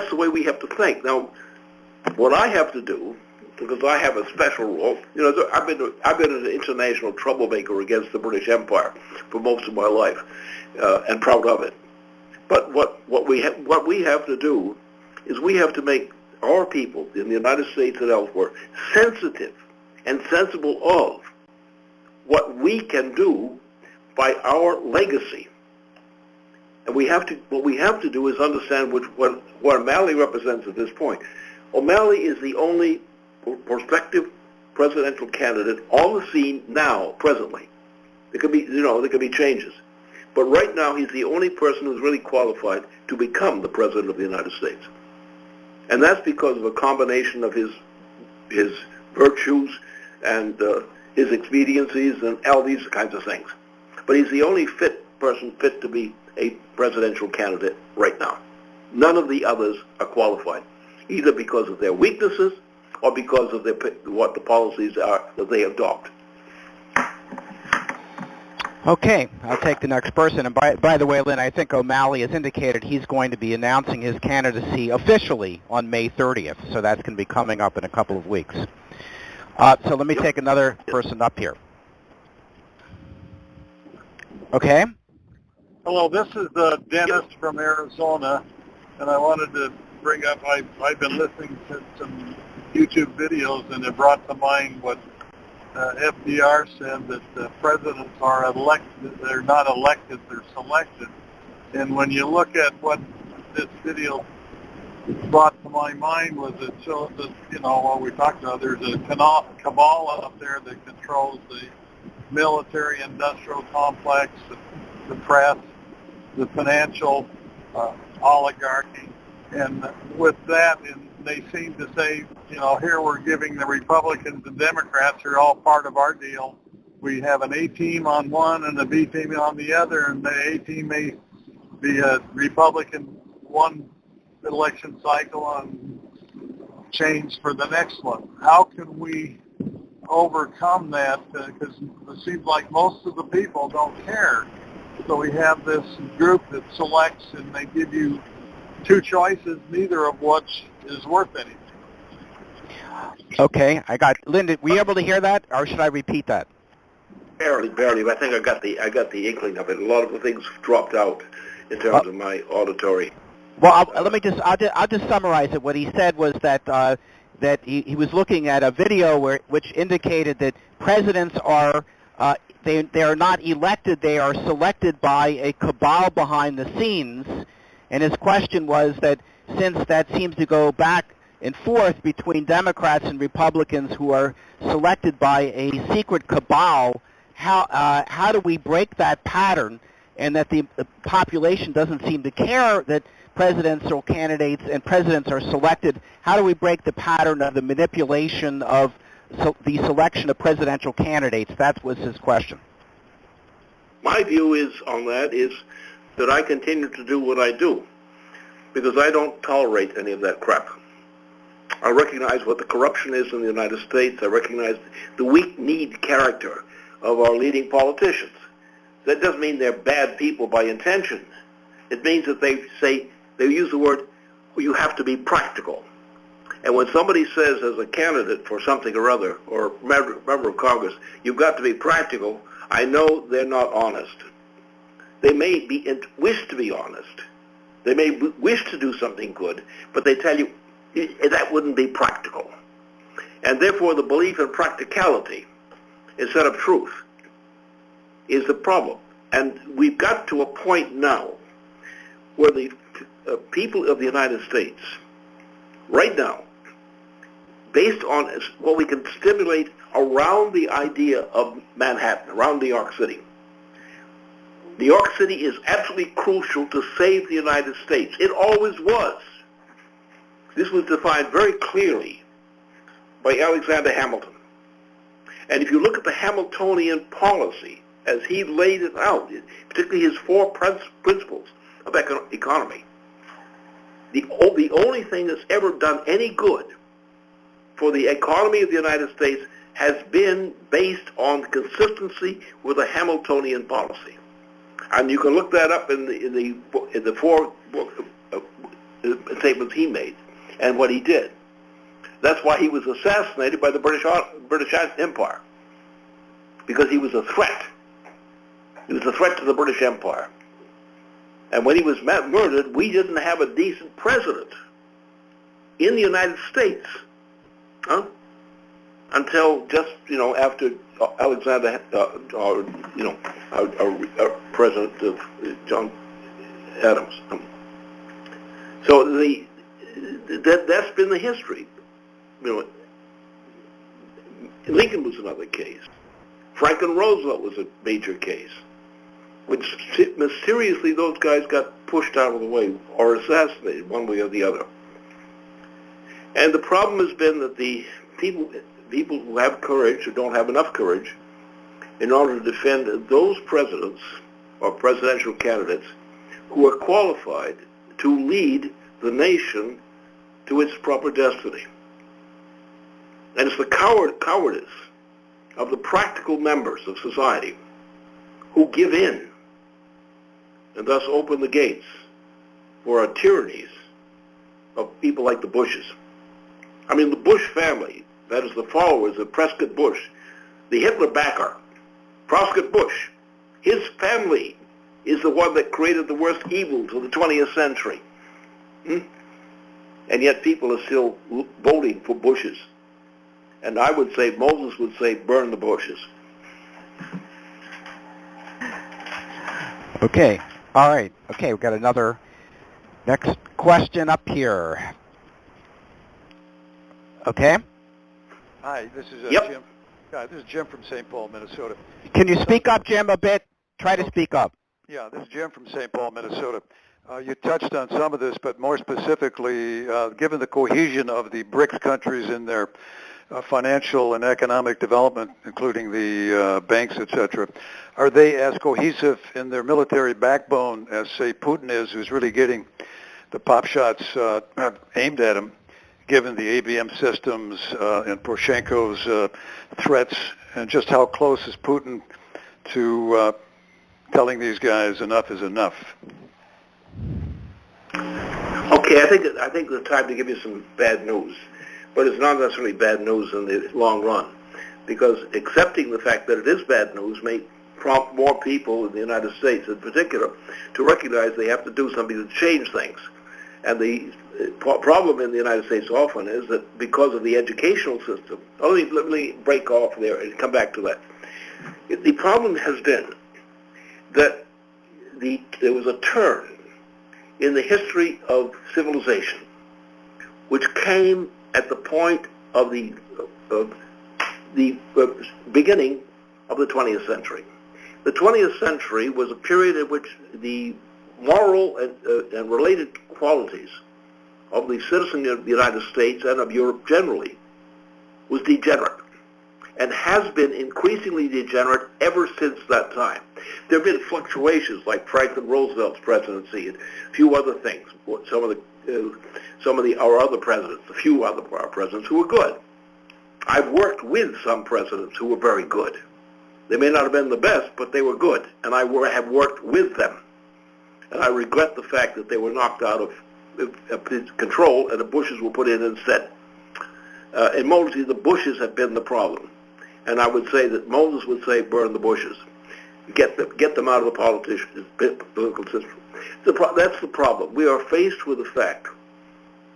the way we have to think. Now, what I have to do, because I have a special role, I've been an international troublemaker against the British Empire for most of my life, and proud of it. But what we have to do is we have to make our people in the United States and elsewhere sensitive and sensible of what we can do by our legacy. And what we have to do is understand what O'Malley represents at this point. O'Malley is the only prospective presidential candidate on the scene now, presently. There could be changes. But right now, he's the only person who's really qualified to become the President of the United States. And that's because of a combination of his his virtues and his expediencies and all these kinds of things. But he's the only person fit to be a presidential candidate right now. None of the others are qualified, either because of their weaknesses or because of what the policies are that they adopt. Okay, I'll take the next person. And by the way, Lynn, I think O'Malley has indicated he's going to be announcing his candidacy officially on May 30th, so that's going to be coming up in a couple of weeks. So let me take another person up here. Okay. Hello, this is Dennis from Arizona, and I wanted to bring up, I've been listening to some YouTube videos, and it brought to mind what FDR said, that the presidents are elected, they're not elected, they're selected. And when you look at what this video brought to my mind was it shows that, what we talked about, there's a cabal out there that controls the military-industrial complex, the press, the financial oligarchy. And with that, they seem to say, here we're giving the Republicans and Democrats who are all part of our deal. We have an A team on one and a B team on the other, and the A team may be a Republican one election cycle and change for the next one. How can we overcome that? Because it seems like most of the people don't care. So we have this group that selects, and they give you two choices, neither of which is worth anything. Okay, I got Lyndon. Were you able to hear that, or should I repeat that? Barely. I think I got the inkling of it. A lot of the things dropped out in terms of my auditory. Well, I'll just summarize it. What he said was that that he was looking at a video which indicated that presidents are they are not elected; they are selected by a cabal behind the scenes. And his question was that since that seems to go back and forth between Democrats and Republicans who are selected by a secret cabal, how do we break that pattern, and that the population doesn't seem to care that presidential candidates and presidents are selected? How do we break the pattern of the manipulation of the selection of presidential candidates? That was his question. My view on that is that I continue to do what I do, because I don't tolerate any of that crap. I recognize what the corruption is in the United States. I recognize the weak-kneed character of our leading politicians. That doesn't mean they're bad people by intention. It means that they use the word, you have to be practical. And when somebody says as a candidate for something or other, or member of Congress, you've got to be practical, I know they're not honest. They may wish to be honest. They may wish to do something good, but they tell you that wouldn't be practical. And therefore the belief in practicality instead of truth is the problem. And we've got to a point now where the people of the United States, right now, based on what we can stimulate around the idea of Manhattan, around New York City, New York City is absolutely crucial to save the United States. It always was. This was defined very clearly by Alexander Hamilton. And if you look at the Hamiltonian policy as he laid it out, particularly his four principles of economy, the only thing that's ever done any good for the economy of the United States has been based on consistency with a Hamiltonian policy. And you can look that up in the four statements he made and what he did. That's why he was assassinated by the British Empire, because he was a threat. He was a threat to the British Empire. And when he was murdered, we didn't have a decent president in the United States until just after Alexander, our President John Adams. So that's been the history. Lincoln was another case. Franklin Roosevelt was a major case. When mysteriously those guys got pushed out of the way or assassinated one way or the other. And the problem has been that the people who have courage or don't have enough courage in order to defend those presidents or presidential candidates who are qualified to lead the nation to its proper destiny. And it's the cowardice of the practical members of society who give in and thus open the gates for our tyrannies of people like the Bushes. I mean, the Bush family, that is the followers of Prescott Bush, the Hitler backer, Prescott Bush, his family is the one that created the worst evils of the 20th century. And yet people are still voting for Bushes. And I would say, Moses would say, burn the Bushes. Okay. All right. Okay, we've got another next question up here. Okay. Hi, this is Yep. Jim. This is Jim from St. Paul, Minnesota. Can you speak up, Jim, a bit? Try to speak up. Yeah, this is Jim from St. Paul, Minnesota. You touched on some of this, but more specifically, given the cohesion of the BRICS countries in their financial and economic development, including the banks, etc., are they as cohesive in their military backbone as, say, Putin is, who's really getting the pop shots aimed at him, given the ABM systems and Poroshenko's threats, and just how close is Putin to telling these guys enough is enough? Okay, I think it's time to give you some bad news, but it's not necessarily bad news in the long run, because accepting the fact that it is bad news may prompt more people in the United States in particular to recognize they have to do something to change things. And the problem in the United States often is that because of the educational system, let me break off there and come back to that. The problem has been that there was a turn in the history of civilization which came at the point of the beginning of the 20th century. The 20th century was a period in which the moral and related qualities of the citizen of the United States and of Europe generally was degenerate, and has been increasingly degenerate ever since that time. There have been fluctuations like Franklin Roosevelt's presidency and a few other things. Our other presidents, a few other presidents who were good. I've worked with some presidents who were very good. They may not have been the best, but they were good, and I have worked with them. And I regret the fact that they were knocked out of control and the Bushes were put in instead. And mostly the Bushes have been the problem. And I would say that Moses would say, burn the Bushes. Get them out of the political system. That's the problem. We are faced with the fact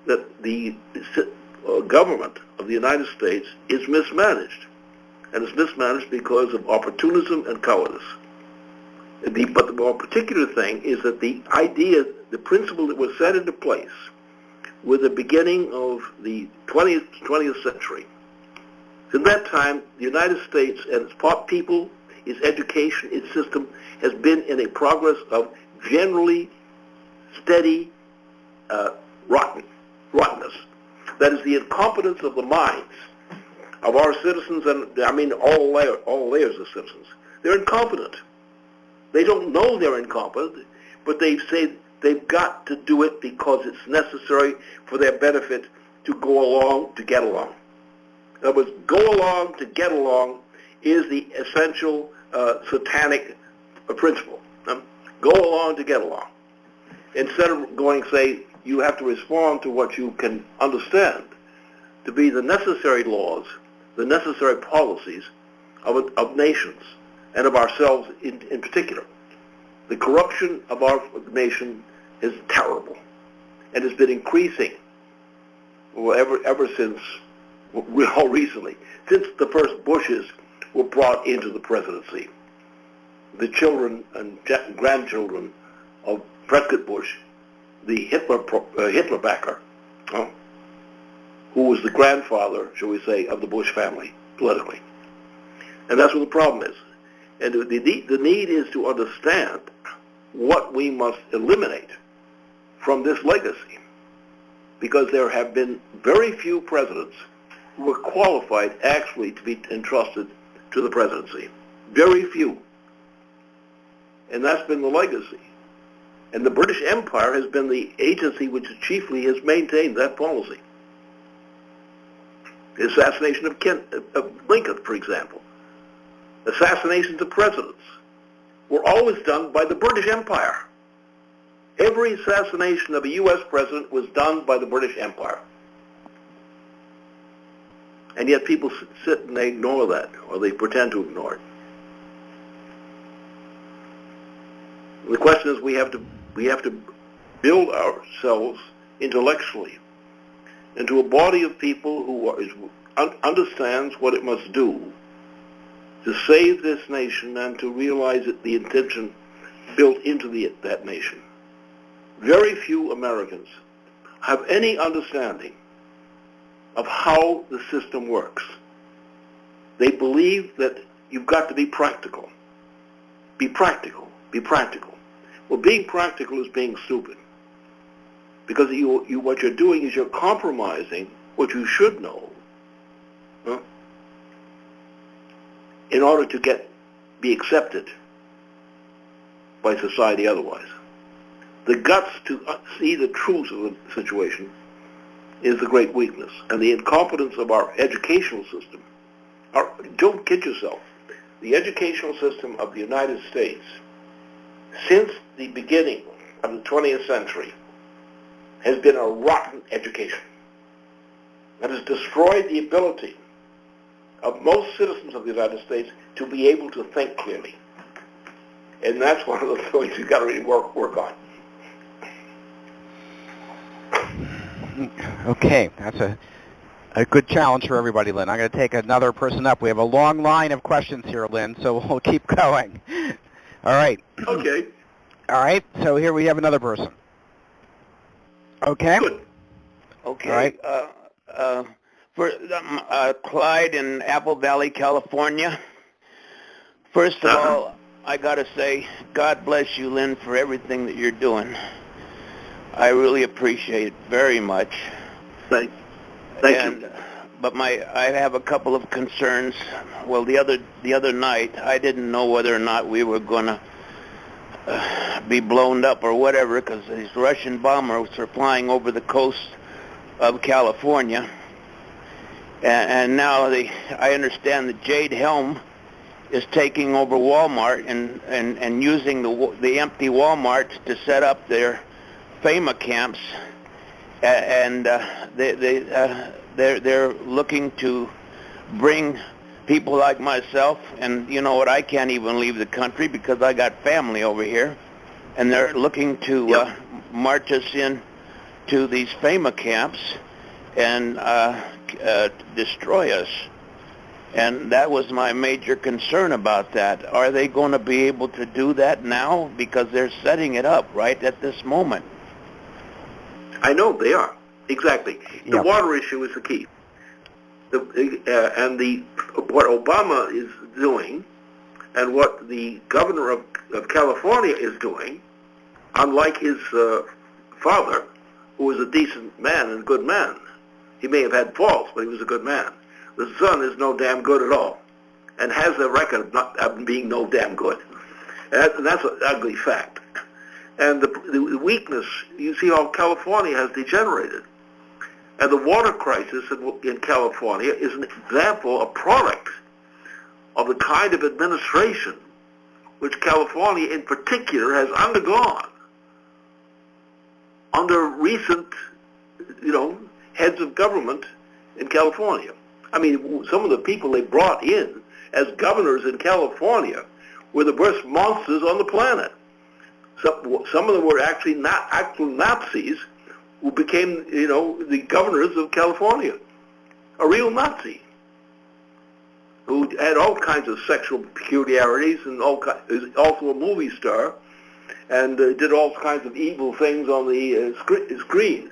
that the government of the United States is mismanaged. And it's mismanaged because of opportunism and cowardice. But the more particular thing is that the idea, the principle that was set into place with the beginning of the 20th century, in that time, the United States and its people, its education, its system, has been in a progress of generally steady rottenness. That is the incompetence of the minds of our citizens, and I mean all layers of citizens. They're incompetent. They don't know they're incompetent, but they say they've got to do it because it's necessary for their benefit to go along, to get along. In other words, go along to get along is the essential satanic principle. Go along to get along. Instead of going, say, you have to respond to what you can understand to be the necessary laws, the necessary policies of nations and of ourselves in particular. The corruption of our nation is terrible and has been increasing ever since, recently, since the first Bushes were brought into the presidency. The children and grandchildren of Prescott Bush, the Hitler backer, who was the grandfather, shall we say, of the Bush family, politically. And that's what the problem is. And the need is to understand what we must eliminate from this legacy, because there have been very few presidents were qualified actually to be entrusted to the presidency. Very few. And that's been the legacy. And the British Empire has been the agency which chiefly has maintained that policy. The assassination of Lincoln, for example. Assassinations of presidents were always done by the British Empire. Every assassination of a U.S. president was done by the British Empire. And yet people sit and they ignore that, or they pretend to ignore it. The question is we have to build ourselves intellectually into a body of people who understands what it must do to save this nation and to realize the intention built into that nation. Very few Americans have any understanding of how the system works. They believe that you've got to be practical. Be practical. Be practical. Well, being practical is being stupid. Because what you're doing is you're compromising what you should know in order to be accepted by society otherwise. The guts to see the truth of the situation is the great weakness, and the incompetence of our educational system. Don't kid yourself. The educational system of the United States, since the beginning of the 20th century, has been a rotten education that has destroyed the ability of most citizens of the United States to be able to think clearly. And that's one of the things you've got to really work on. Okay, that's a good challenge for everybody, Lynn. I'm going to take another person up. We have a long line of questions here, Lynn, so we'll keep going. All right. Okay. All right, so here we have another person. Okay. Good. Okay. All right. For Clyde in Apple Valley, California. First of all, I got to say, God bless you, Lynn, for everything that you're doing. I really appreciate it very much. Thank you. But I have a couple of concerns. Well, the other night, I didn't know whether or not we were going to be blown up or whatever, because these Russian bombers are flying over the coast of California. And now I understand that Jade Helm is taking over Walmart and using the empty Walmarts to set up their FEMA camps, and they're looking to bring people like myself, and you know what, I can't even leave the country because I got family over here, and they're looking to march us in to these FEMA camps and destroy us. And that was my major concern about that. Are they going to be able to do that now? Because they're setting it up right at this moment. I know they are. Exactly. The Yep. water issue is the key. What Obama is doing and what the governor of California is doing, unlike his father, who was a decent man and a good man. He may have had faults, but he was a good man. The son is no damn good at all, and has a record of being no damn good. And that's an ugly fact. And the weakness, you see how California has degenerated. And the water crisis in California is an example, a product of the kind of administration which California in particular has undergone under recent, heads of government in California. I mean, some of the people they brought in as governors in California were the worst monsters on the planet. Some of them were actually not actual Nazis who became, the governors of California. A real Nazi who had all kinds of sexual peculiarities and is also a movie star and did all kinds of evil things on the screen.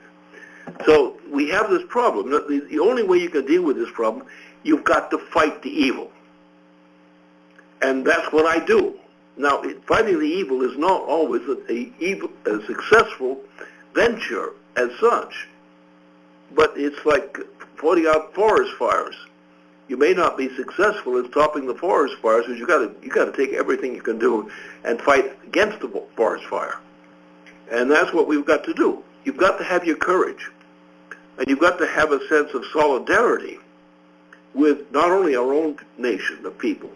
So we have this problem. The only way you can deal with this problem, you've got to fight the evil. And that's what I do. Now, fighting the evil is not always a successful venture as such, but it's like putting out forest fires. You may not be successful in stopping the forest fires because you got to take everything you can do and fight against the forest fire. And that's what we've got to do. You've got to have your courage, and you've got to have a sense of solidarity with not only our own nation of people,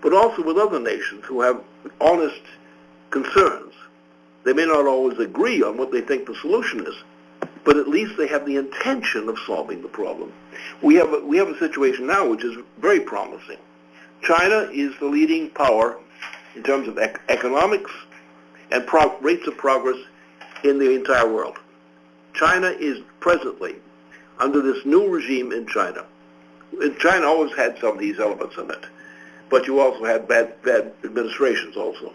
but also with other nations who have honest concerns. They may not always agree on what they think the solution is, but at least they have the intention of solving the problem. We have a situation now which is very promising. China is the leading power in terms of economics and rates of progress in the entire world. China is presently under this new regime in China. And China always had some of these elements in it, but you also had bad administrations also.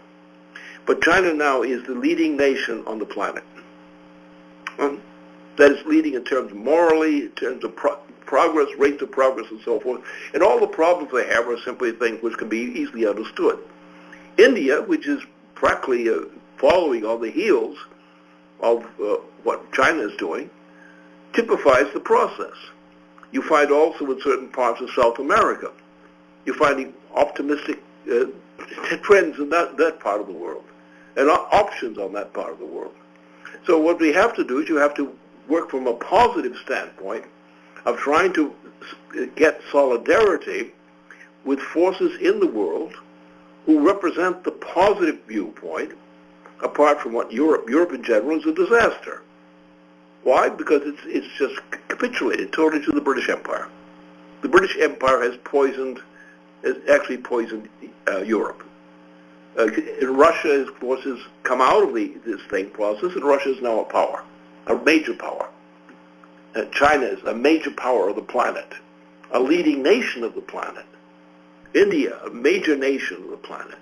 But China now is the leading nation on the planet. That is leading in terms of morally, in terms of progress, rates of progress, and so forth. And all the problems they have are simply things which can be easily understood. India, which is practically following on the heels of what China is doing, typifies the process. You find also in certain parts of South America, you're finding optimistic trends in that part of the world, and options on that part of the world. So what we have to do is you have to work from a positive standpoint of trying to get solidarity with forces in the world who represent the positive viewpoint, apart from what Europe in general is a disaster. Why? Because it's just capitulated totally to the British Empire. The British Empire has actually poisoned Europe. Russia's forces come out of this same process, and Russia is now a major power. China is a major power of the planet, a leading nation of the planet. India, a major nation of the planet.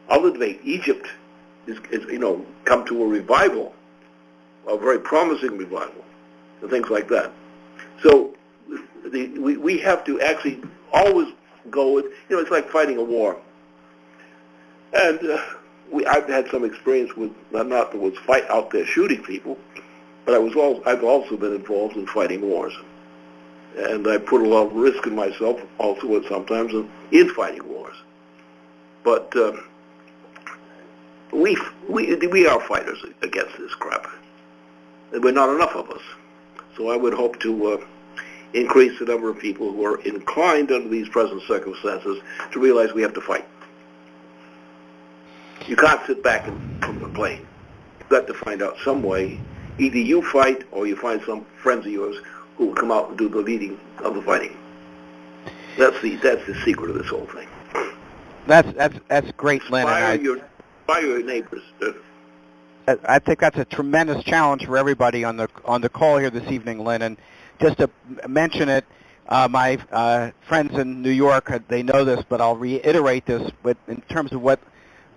Other than Egypt is come to a revival, a very promising revival, and things like that. So we have to actually always go with, it's like fighting a war. And I've had some experience with, not that was fight out there shooting people, but I've also been involved in fighting wars. And I put a lot of risk in myself also sometimes in fighting wars. But we are fighters against this crap. And we're not enough of us. So I would hope to increase the number of people who are inclined under these present circumstances to realize we have to fight. You can't sit back and complain. You've got to find out some way. Either you fight or you find some friends of yours who will come out and do the leading of the fighting. That's the secret of this whole thing. That's great, Lynn. Inspire your neighbors. I think that's a tremendous challenge for everybody on the call here this evening, Lynn. And just to mention it, my friends in New York, they know this, but I'll reiterate this in terms of what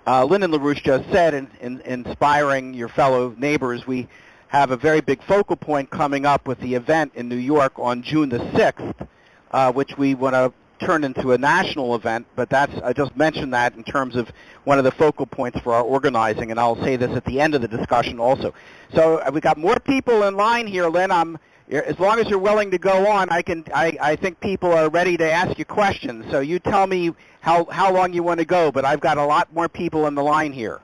Lyndon LaRouche just said, in inspiring your fellow neighbors. We have a very big focal point coming up with the event in New York on June the 6th, which we want to turn into a national event, but I just mentioned that in terms of one of the focal points for our organizing, and I'll say this at the end of the discussion also. So we got more people in line here, Lynn. As long as you're willing to go on, I think people are ready to ask you questions. So you tell me how long you want to go, but I've got a lot more people in the line here.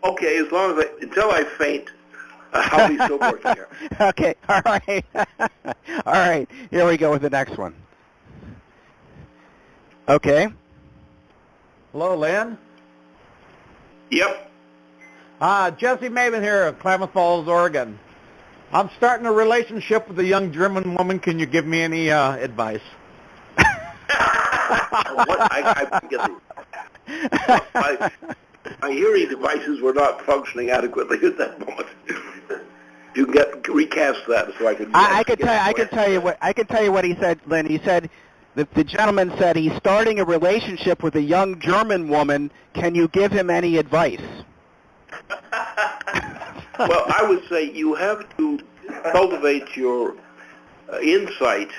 Okay, as long as until I faint, I'll be still working here. Okay, all right. All right, here we go with the next one. Okay. Hello, Lynn. Yep. Jesse Maven here of Klamath Falls, Oregon. I'm starting a relationship with a young German woman. Can you give me any advice? My hearing devices were not functioning adequately at that moment. You can recast that so I can. I can tell you what he said, Lynn. He said the gentleman said he's starting a relationship with a young German woman. Can you give him any advice? Well, I would say you have to cultivate your insight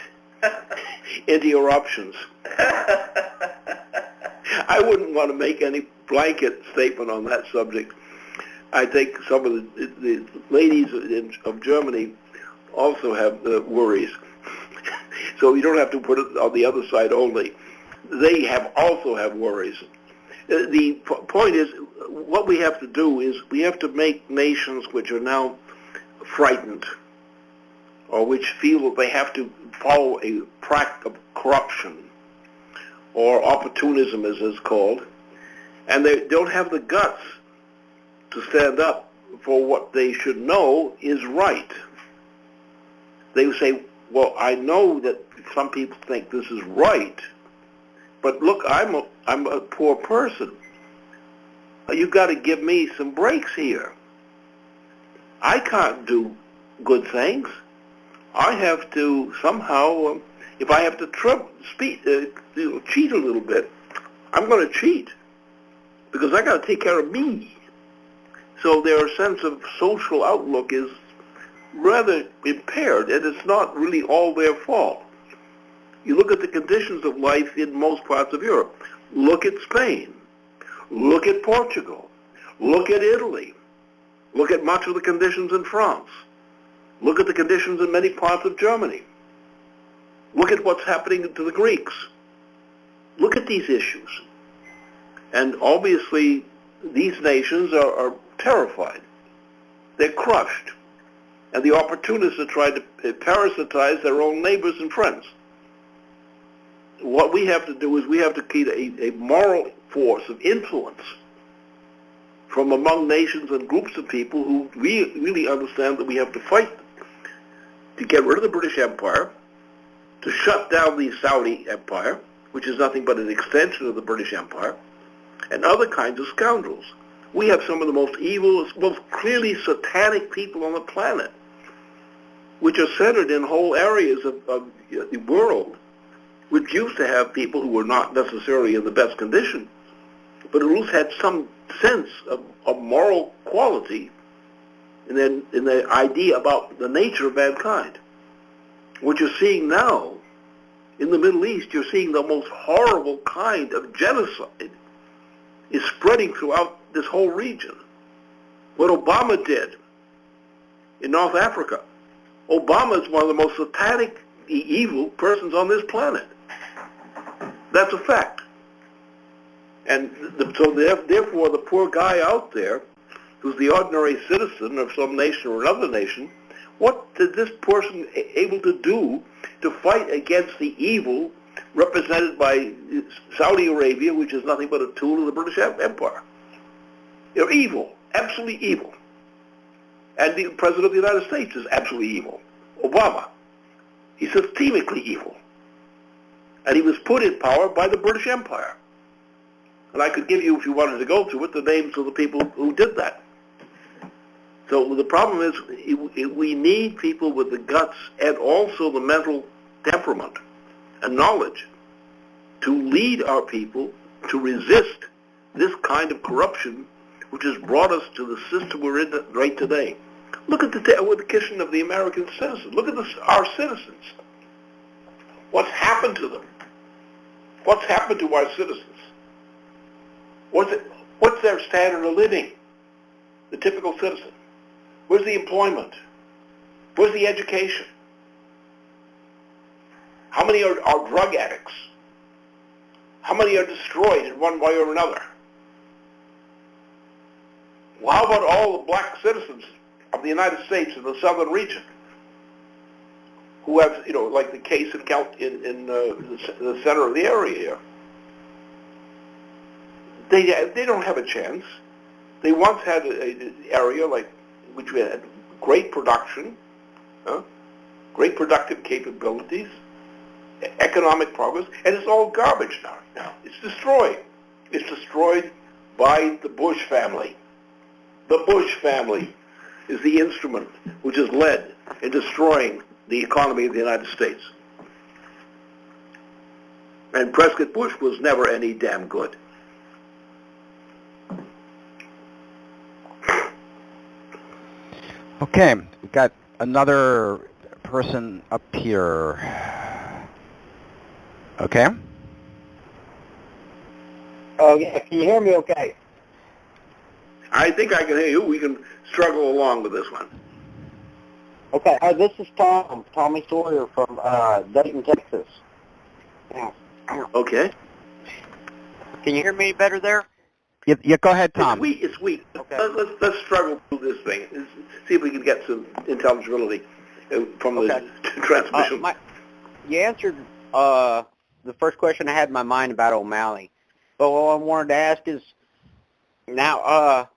into your options. I wouldn't want to make any blanket statement on that subject. I think some of the ladies of Germany also have worries. So you don't have to put it on the other side only. They also have worries. The point is, what we have to do is we have to make nations which are now frightened or which feel that they have to follow a track of corruption or opportunism, as it's called, and they don't have the guts to stand up for what they should know is right. They say, well, I know that some people think this is right, but look, I'm a poor person. You've got to give me some breaks here. I can't do good things. I have to somehow, if I have to cheat a little bit, I'm going to cheat because I got to take care of me. So their sense of social outlook is rather impaired, and it's not really all their fault. You look at the conditions of life in most parts of Europe. Look at Spain. Look at Portugal. Look at Italy. Look at much of the conditions in France. Look at the conditions in many parts of Germany. Look at what's happening to the Greeks. Look at these issues. And obviously, these nations are terrified. They're crushed. And the opportunists are trying to parasitize their own neighbors and friends. What we have to do is we have to keep a moral force of influence from among nations and groups of people who really understand that we have to fight to get rid of the British Empire, to shut down the Saudi Empire, which is nothing but an extension of the British Empire, and other kinds of scoundrels. We have some of the most evil, most clearly satanic people on the planet, which are centered in whole areas of the world, which used to have people who were not necessarily in the best condition, but at least had some sense of moral quality in their idea about the nature of mankind. What you're seeing now in the Middle East, you're seeing the most horrible kind of genocide is spreading throughout this whole region. What Obama did in North Africa, Obama is one of the most satanic, evil persons on this planet. That's a fact. And so therefore the poor guy out there, who's the ordinary citizen of some nation or another nation, what did this person able to do to fight against the evil represented by Saudi Arabia, which is nothing but a tool of the British Empire? They're evil, absolutely evil. And the President of the United States is absolutely evil, Obama. He's systemically evil. And he was put in power by the British Empire. And I could give you, if you wanted to go through it, the names of the people who did that. So the problem is we need people with the guts and also the mental temperament and knowledge to lead our people to resist this kind of corruption which has brought us to the system we're in right today. Look at the condition of the American citizens. Look at our citizens. What's happened to them? What's happened to our citizens? What's their standard of living? The typical citizen. Where's the employment? Where's the education? How many are drug addicts? How many are destroyed in one way or another? Well, how about all the black citizens of the United States in the southern region who have, like the case in the center of the area here? They don't have a chance. They once had an area which we had great production, great productive capabilities, economic progress, and it's all garbage now. It's destroyed. It's destroyed by the Bush family. The Bush family is the instrument which has led in destroying the economy of the United States. And Prescott Bush was never any damn good. Okay, we've got another person up here. Okay? Oh, yeah. Can you hear me okay? I think I can hear you. We can struggle along with this one. Okay, this is Tommy Sawyer from Dayton, Texas. Okay. Can you hear me better there? Yeah, go ahead, Tom. It's weak. Okay. Let's struggle through this thing. See if we can get some intelligibility from the transmission. You answered the first question I had in my mind about O'Malley. But what I wanted to ask is, now,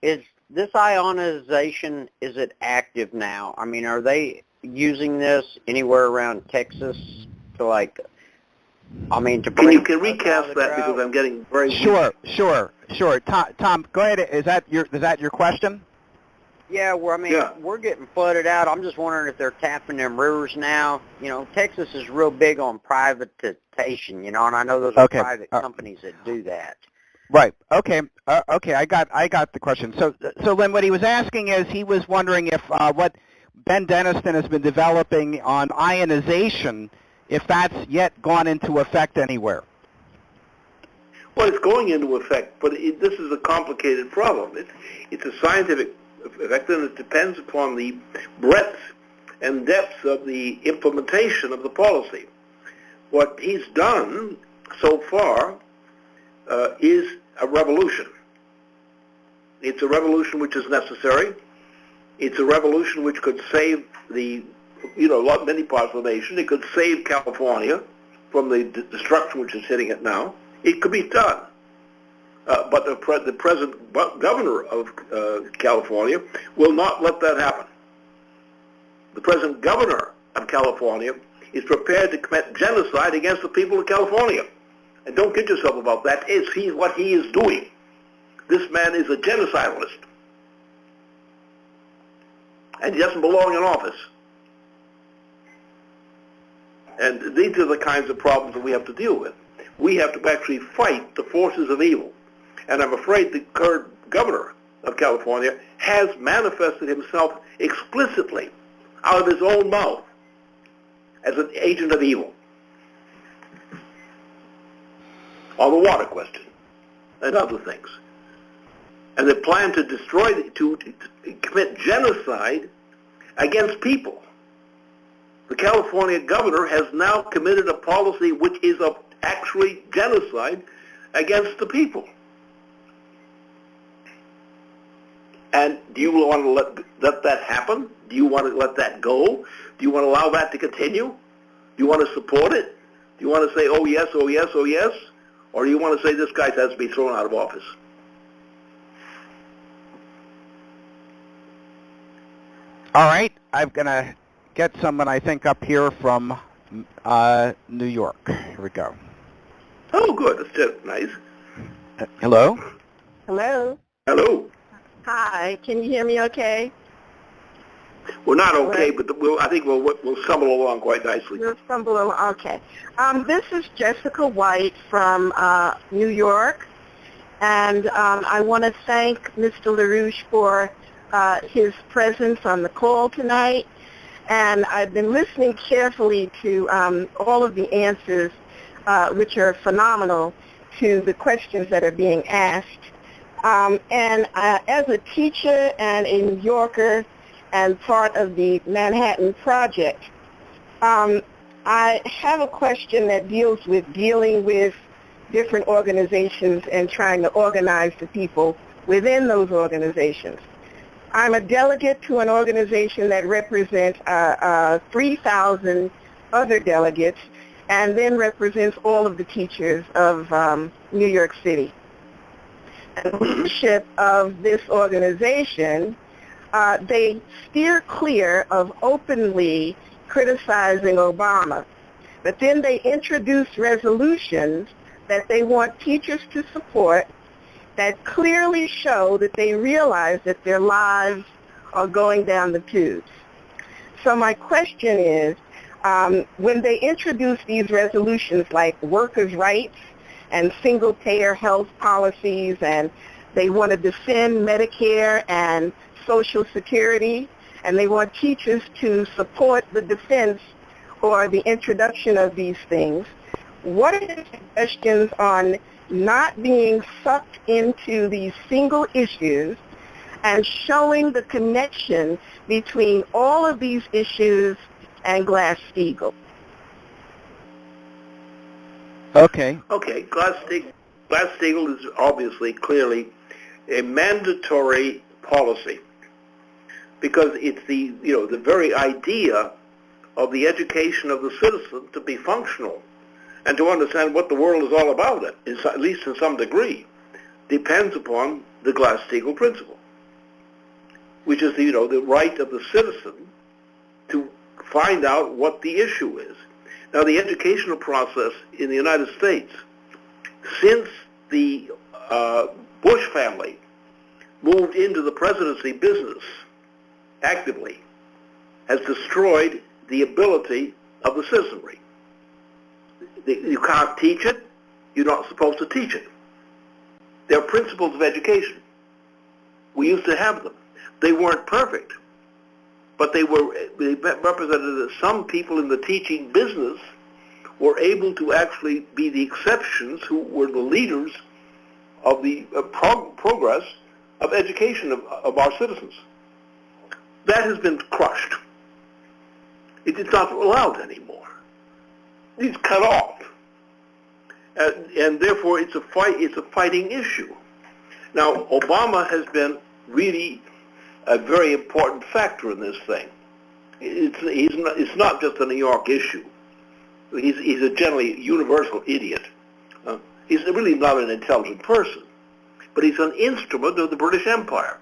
is this ionization, is it active now? I mean, are they using this anywhere around Texas to to bring... Can you recast that because I'm getting very... Sure. Tom, go ahead. Is that your question? Yeah, we're getting flooded out. I'm just wondering if they're tapping them rivers now. Texas is real big on privatization, and I know those are private companies that do that. Right. Okay. Okay. I got the question. So Lynn, what he was asking is he was wondering if what Ben Deniston has been developing on ionization, if that's yet gone into effect anywhere. Well, it's going into effect, but this is a complicated problem. It's a scientific effect, and it depends upon the breadth and depth of the implementation of the policy. What he's done so far is a revolution. It's a revolution which is necessary. It's a revolution which could save many parts of the nation. It could save California from the destruction which is hitting it now. It could be done. But the present governor of California will not let that happen. The present governor of California is prepared to commit genocide against the people of California. And don't kid yourself about that. What he is doing. This man is a genocidalist. And he doesn't belong in office. And these are the kinds of problems that we have to deal with. We have to actually fight the forces of evil. And I'm afraid the current governor of California has manifested himself explicitly out of his own mouth as an agent of evil on the water question and other things. And they plan to destroy, to commit genocide against people. The California governor has now committed a policy which is actually genocide against the people. And do you want to let that happen? Do you want to let that go? Do you want to allow that to continue? Do you want to support it? Do you want to say, oh yes, oh yes, oh yes? Or do you want to say this guy has to be thrown out of office? All right. I'm going to get someone, I think, up here from New York. Here we go. Oh, good. That's just nice. Hello? Hello? Hello. Hi. Can you hear me okay? We're not okay, but I think we'll stumble along quite nicely. We'll stumble along. Okay. This is Jessica White from New York, and I want to thank Mr. LaRouche for his presence on the call tonight. And I've been listening carefully to all of the answers, which are phenomenal, to the questions that are being asked. As a teacher and a New Yorker and part of the Manhattan Project, I have a question that deals with different organizations and trying to organize the people within those organizations. I'm a delegate to an organization that represents 3,000 other delegates and then represents all of the teachers of New York City. The leadership of this organization, they steer clear of openly criticizing Obama, but then they introduce resolutions that they want teachers to support that clearly show that they realize that their lives are going down the tubes. So my question is, when they introduce these resolutions like workers' rights and single-payer health policies, and they want to defend Medicare and Social Security, and they want teachers to support the defense or the introduction of these things, what are your suggestions on not being sucked into these single issues and showing the connection between all of these issues and Glass-Steagall. Okay. Okay, Glass-Steagall is obviously, clearly, a mandatory policy because it's the very idea of the education of the citizen to be functional and to understand what the world is all about, at least in some degree, depends upon the Glass-Steagall principle, which is the right of the citizen to find out what the issue is. Now, the educational process in the United States, since the Bush family moved into the presidency business actively, has destroyed the ability of the citizenry. You can't teach it. You're not supposed to teach it. They're principles of education. We used to have them. They weren't perfect, but they represented that some people in the teaching business were able to actually be the exceptions who were the leaders of the progress of education of our citizens. That has been crushed. It is not allowed anymore. It's cut off. And therefore it's a fighting issue. Now, Obama has been really a very important factor in this thing. It's not just a New York issue. He's a generally universal idiot. He's really not an intelligent person, but he's an instrument of the British Empire.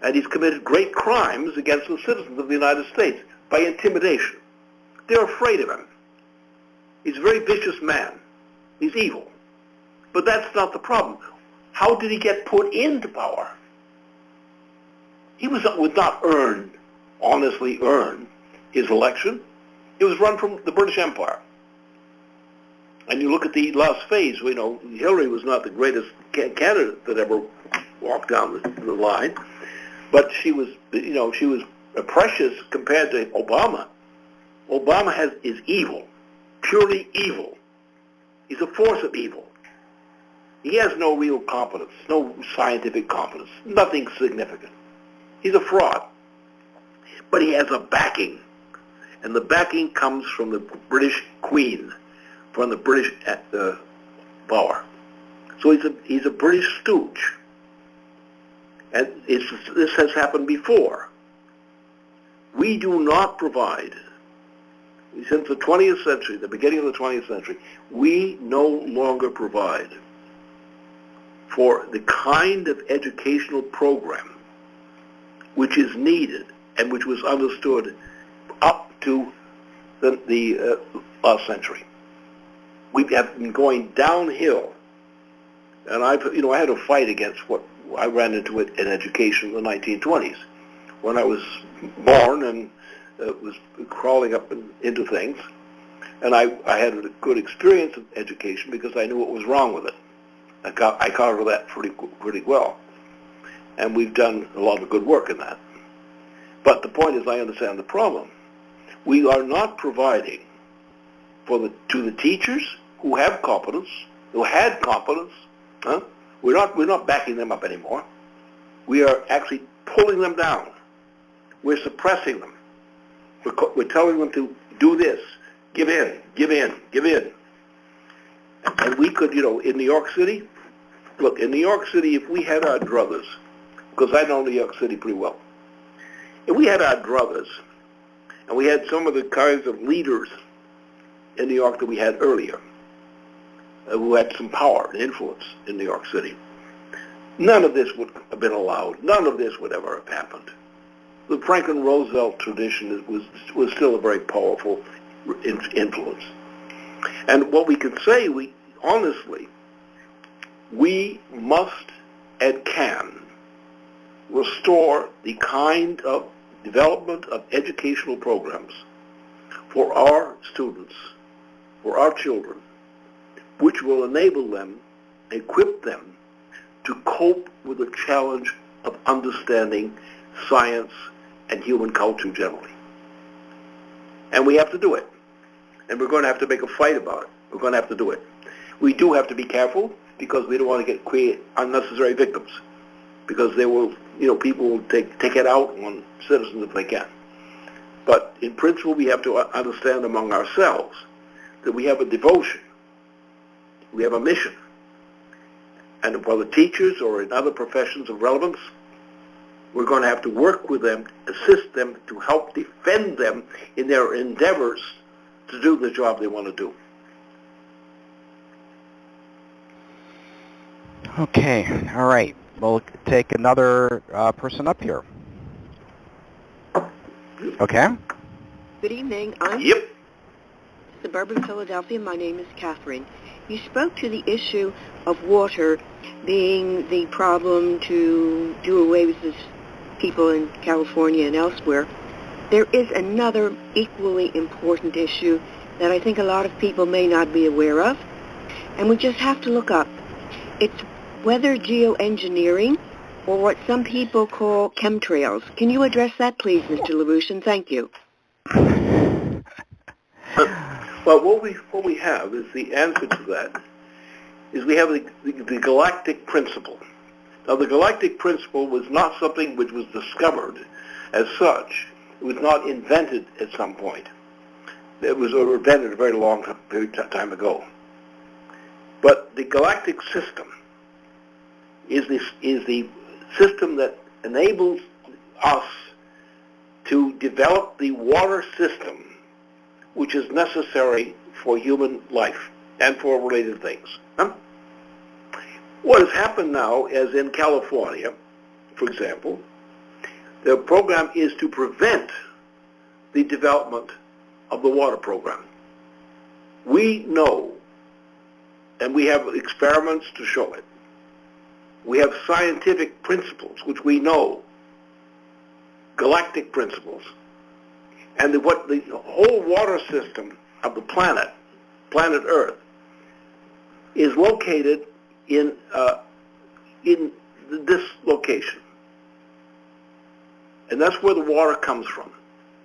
And he's committed great crimes against the citizens of the United States by intimidation. They're afraid of him. He's a very vicious man. He's evil. But that's not the problem. How did he get put into power? He would not honestly earn his election. It was run from the British Empire. And you look at the last phase, Hillary was not the greatest candidate that ever walked down the line, but she was precious compared to Obama. Obama is evil, purely evil. He's a force of evil. He has no real competence, no scientific competence, nothing significant. He's a fraud. But he has a backing, and the backing comes from the British Queen, from the British power. So he's a British stooge. And this has happened before. We do not provide, since the 20th century, the beginning of the 20th century, we no longer provide for the kind of educational program which is needed and which was understood up to the last century. We have been going downhill, and I had a fight against what I ran into it in education in the 1920s, when I was born and was crawling up into things, and I had a good experience of education because I knew what was wrong with it. I covered that pretty well, and we've done a lot of good work in that. But the point is, I understand the problem. We are not providing to the teachers who have competence, who had competence. We're not backing them up anymore. We are actually pulling them down. We're suppressing them. We're telling them to do this, give in, give in, give in. And we could, in New York City, look, in New York City, if we had our druthers, because I know New York City pretty well, if we had our druthers, and we had some of the kinds of leaders in New York that we had earlier, who had some power and influence in New York City, none of this would have been allowed. None of this would ever have happened. The Franklin Roosevelt tradition was still a very powerful influence. And what we can say, honestly, we must and can restore the kind of development of educational programs for our students, for our children, which will enable them, equip them to cope with the challenge of understanding science and human culture generally. And we have to do it. And we're going to have to make a fight about it. We're going to have to do it. We do have to be careful because we don't want to create unnecessary victims. because they will, people will take it out on citizens if they can. But in principle, we have to understand among ourselves that we have a devotion, we have a mission. And for the teachers or in other professions of relevance, we're going to have to work with them, assist them, to help defend them in their endeavors to do the job they want to do. Okay, all right. We'll take another person up here. Okay. Good evening. I'm suburban Philadelphia. My name is Catherine. You spoke to the issue of water being the problem to do away with this people in California and elsewhere. There is another equally important issue that I think a lot of people may not be aware of, and we just have to look up. It's weather geoengineering, or what some people call chemtrails. Can you address that, please, Mr. LaRouche? And thank you. Well, what we have is the answer to that is we have the galactic principle. Now, the galactic principle was not something which was discovered as such. It was not invented at some point. It was invented a very long time ago. But the galactic system is the system that enables us to develop the water system which is necessary for human life and for related things. What has happened now is in California, for example, the program is to prevent the development of the water program. We know, and we have experiments to show it, we have scientific principles which we know, galactic principles, and what the whole water system of the planet Earth, is located in this location. And that's where the water comes from.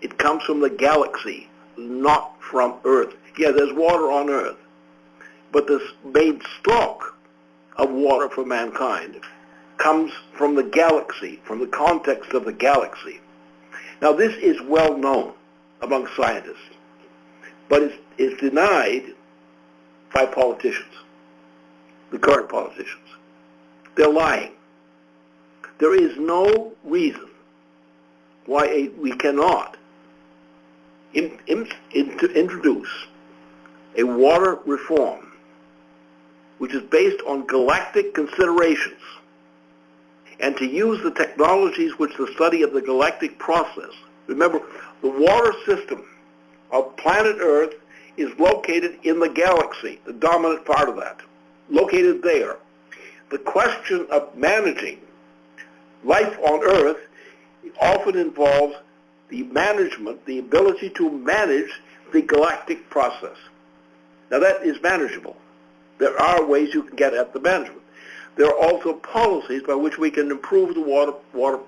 It comes from the galaxy, not from Earth. Yeah, there's water on Earth, but this main stock of water for mankind comes from the galaxy, from the context of the galaxy. Now, this is well known among scientists, but it's denied by politicians, the current politicians. They're lying. There is no reason why we cannot introduce a water reform which is based on galactic considerations, and to use the technologies which the study of the galactic process. Remember, the water system of planet Earth is located in the galaxy, the dominant part of that, located there. The question of managing life on Earth often involves the management, the ability to manage the galactic process. Now that is manageable. There are ways you can get at the management. There are also policies by which we can improve the water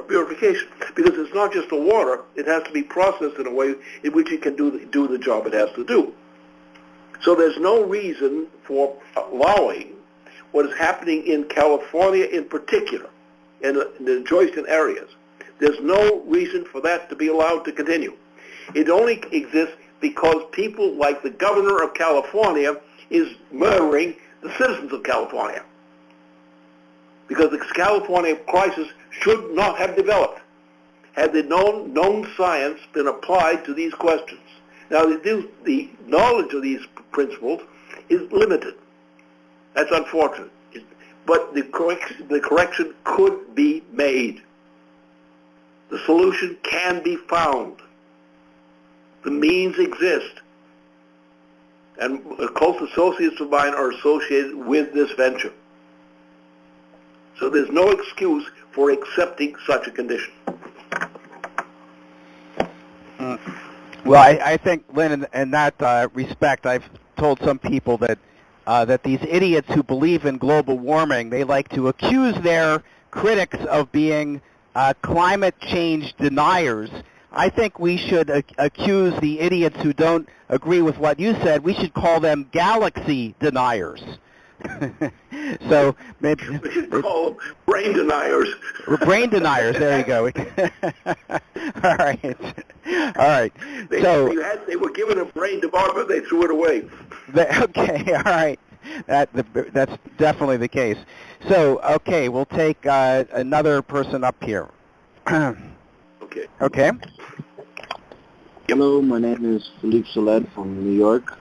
purification, because it's not just the water, it has to be processed in a way in which it can do the job it has to do. So there's no reason for allowing what is happening in California in particular, in the adjacent areas. There's no reason for that to be allowed to continue. It only exists because people like the governor of California is murdering the citizens of California. Because the California crisis should not have developed had the known science been applied to these questions. Now, the knowledge of these principles is limited. That's unfortunate. But the correction could be made. The solution can be found. The means exist. And close associates of mine are associated with this venture. So there's no excuse for accepting such a condition. Well, I think, Lynn, in that respect, I've told some people that that these idiots who believe in global warming, they like to accuse their critics of being climate change deniers. I think we should accuse the idiots who don't agree with what you said. We should call them galaxy deniers, So we should call them brain deniers. Brain deniers. There you go. All right. All right. They were given a brain department. They threw it away. Okay. All right. That's definitely the case. So, okay, we'll take another person up here. Okay. Okay. Hello, my name is Philippe Solet from New York.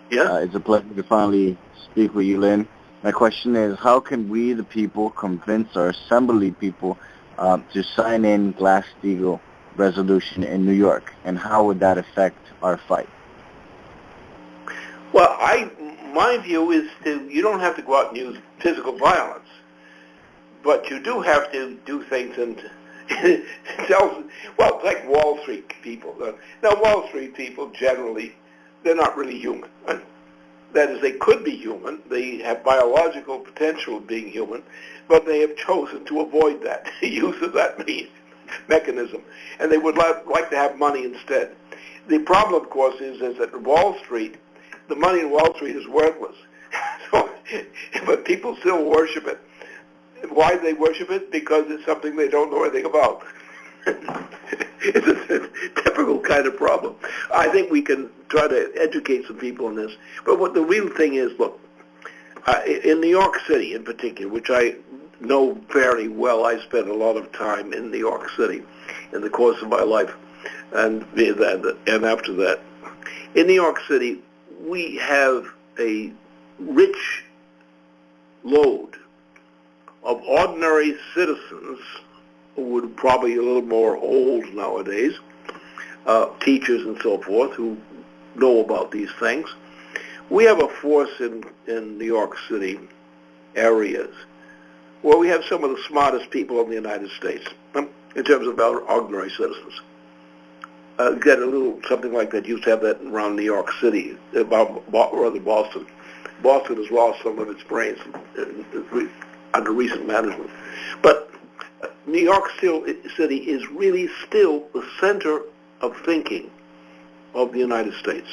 It's a pleasure to finally speak with you, Lynn. My question is, how can we, the people, convince our assembly people to sign in Glass-Steagall resolution in New York, and how would that affect our fight? Well, my view is you don't have to go out and use physical violence, but you do have to do things and like Wall Street people. Now, Wall Street people generally, they're not really human. That is, they could be human. They have biological potential of being human, but they have chosen to avoid that use of that mechanism, and they would like to have money instead. The problem, of course, is that Wall Street, the money in Wall Street is worthless. But people still worship it. Why do they worship it? Because it's something they don't know anything about. It's a typical kind of problem. I think we can try to educate some people on this. But what the real thing is, look, in New York City in particular, which I know very well, I spent a lot of time in New York City in the course of my life, and after that. In New York City, we have a rich load of ordinary citizens who would probably a little more old nowadays, teachers and so forth, who know about these things. We have a force in New York City areas where we have some of the smartest people in the United States in terms of our ordinary citizens. Get a little something like that. Used to have that around New York City, rather Boston. Boston has lost some of its brains under recent management. But New York City is really still the center of thinking of the United States,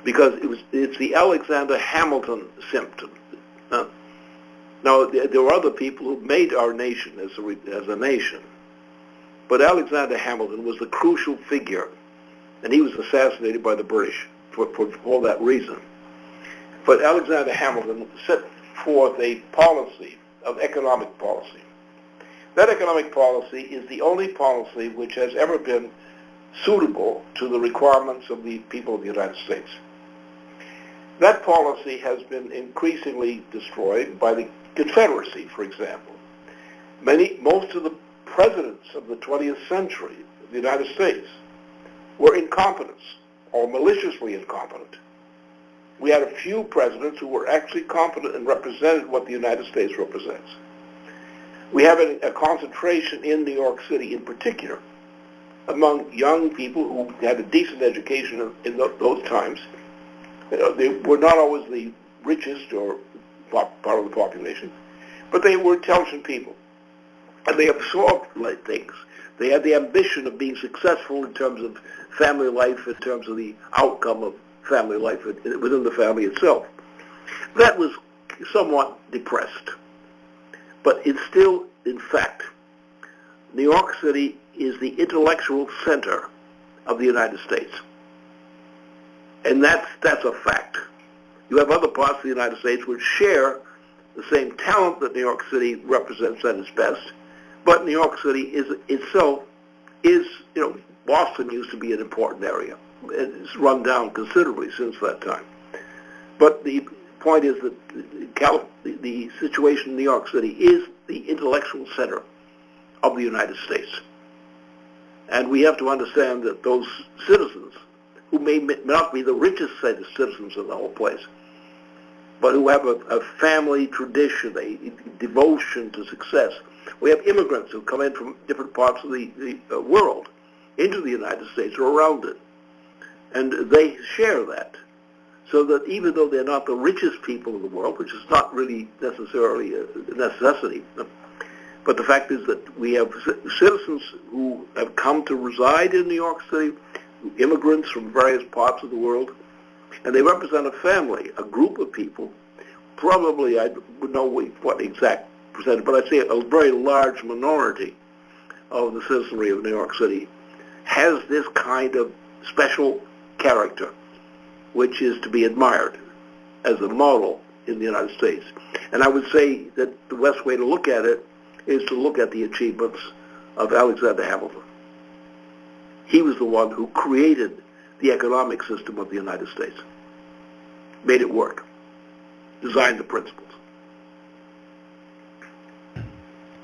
because it's the Alexander Hamilton symptom. Now, there were other people who made our nation as a nation, but Alexander Hamilton was the crucial figure, and he was assassinated by the British for all that reason. But Alexander Hamilton set forth a policy of economic policy. That economic policy is the only policy which has ever been suitable to the requirements of the people of the United States. That policy has been increasingly destroyed by the Confederacy, for example. Most of the presidents of the 20th century of the United States were incompetent or maliciously incompetent. We had a few presidents who were actually competent and represented what the United States represents. We have a concentration in New York City in particular among young people who had a decent education in those times. They were not always the richest or part of the population, but they were intelligent people. And they absorbed things. They had the ambition of being successful in terms of family life, in terms of the outcome of family life within the family itself. That was somewhat depressed. But it's still, in fact, New York City is the intellectual center of the United States. And that's a fact. You have other parts of the United States which share the same talent that New York City represents at its best. But New York City itself is, Boston used to be an important area. It's run down considerably since that time. But the point is that the situation in New York City is the intellectual center of the United States. And we have to understand that those citizens, who may not be the richest citizens of the whole place, but who have a family tradition, a devotion to success. We have immigrants who come in from different parts of the world into the United States or around it. And they share that. So that even though they're not the richest people in the world, which is not really necessarily a necessity, but the fact is that we have citizens who have come to reside in New York City, immigrants from various parts of the world, And they represent a family, a group of people. Probably, I would know what exact percentage, but I'd say a very large minority of the citizenry of New York City has this kind of special character, which is to be admired as a model in the United States. And I would say that the best way to look at it is to look at the achievements of Alexander Hamilton. He was the one who created the economic system of the United States, made it work, designed the principles.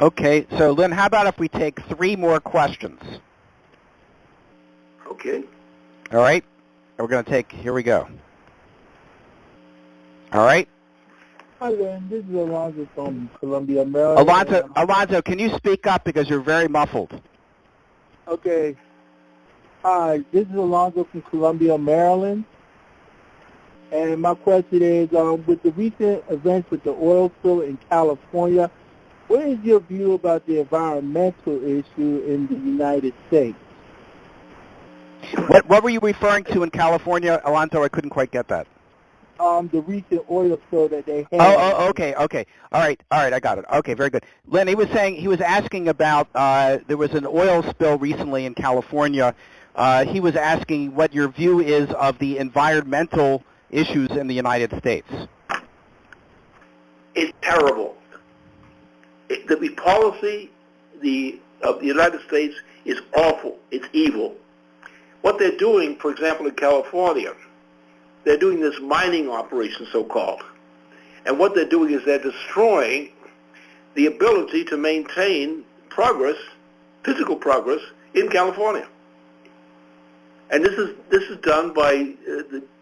Okay, so Lynn, how about if we take 3 more questions? Okay. All right. We're going to take, here we go. All right. Hi, Lynn. This is Alonzo from Columbia, Maryland. Alonzo, can you speak up because you're very muffled? Okay. Hi, this is Alonzo from Columbia, Maryland. And my question is, with the recent events with the oil spill in California, what is your view about the environmental issue in the United States? What were you referring to in California, Alonzo? I couldn't quite get that. The recent oil spill that they had. Okay. All right, I got it. Okay, very good. Lynn, he was asking about, there was an oil spill recently in California. He was asking what your view is of the environmental issues in the United States. It's terrible. The policy of the United States is awful. It's evil. What they're doing, for example, in California, they're doing this mining operation, so-called. And what they're doing is they're destroying the ability to maintain progress, physical progress, in California. And this is done by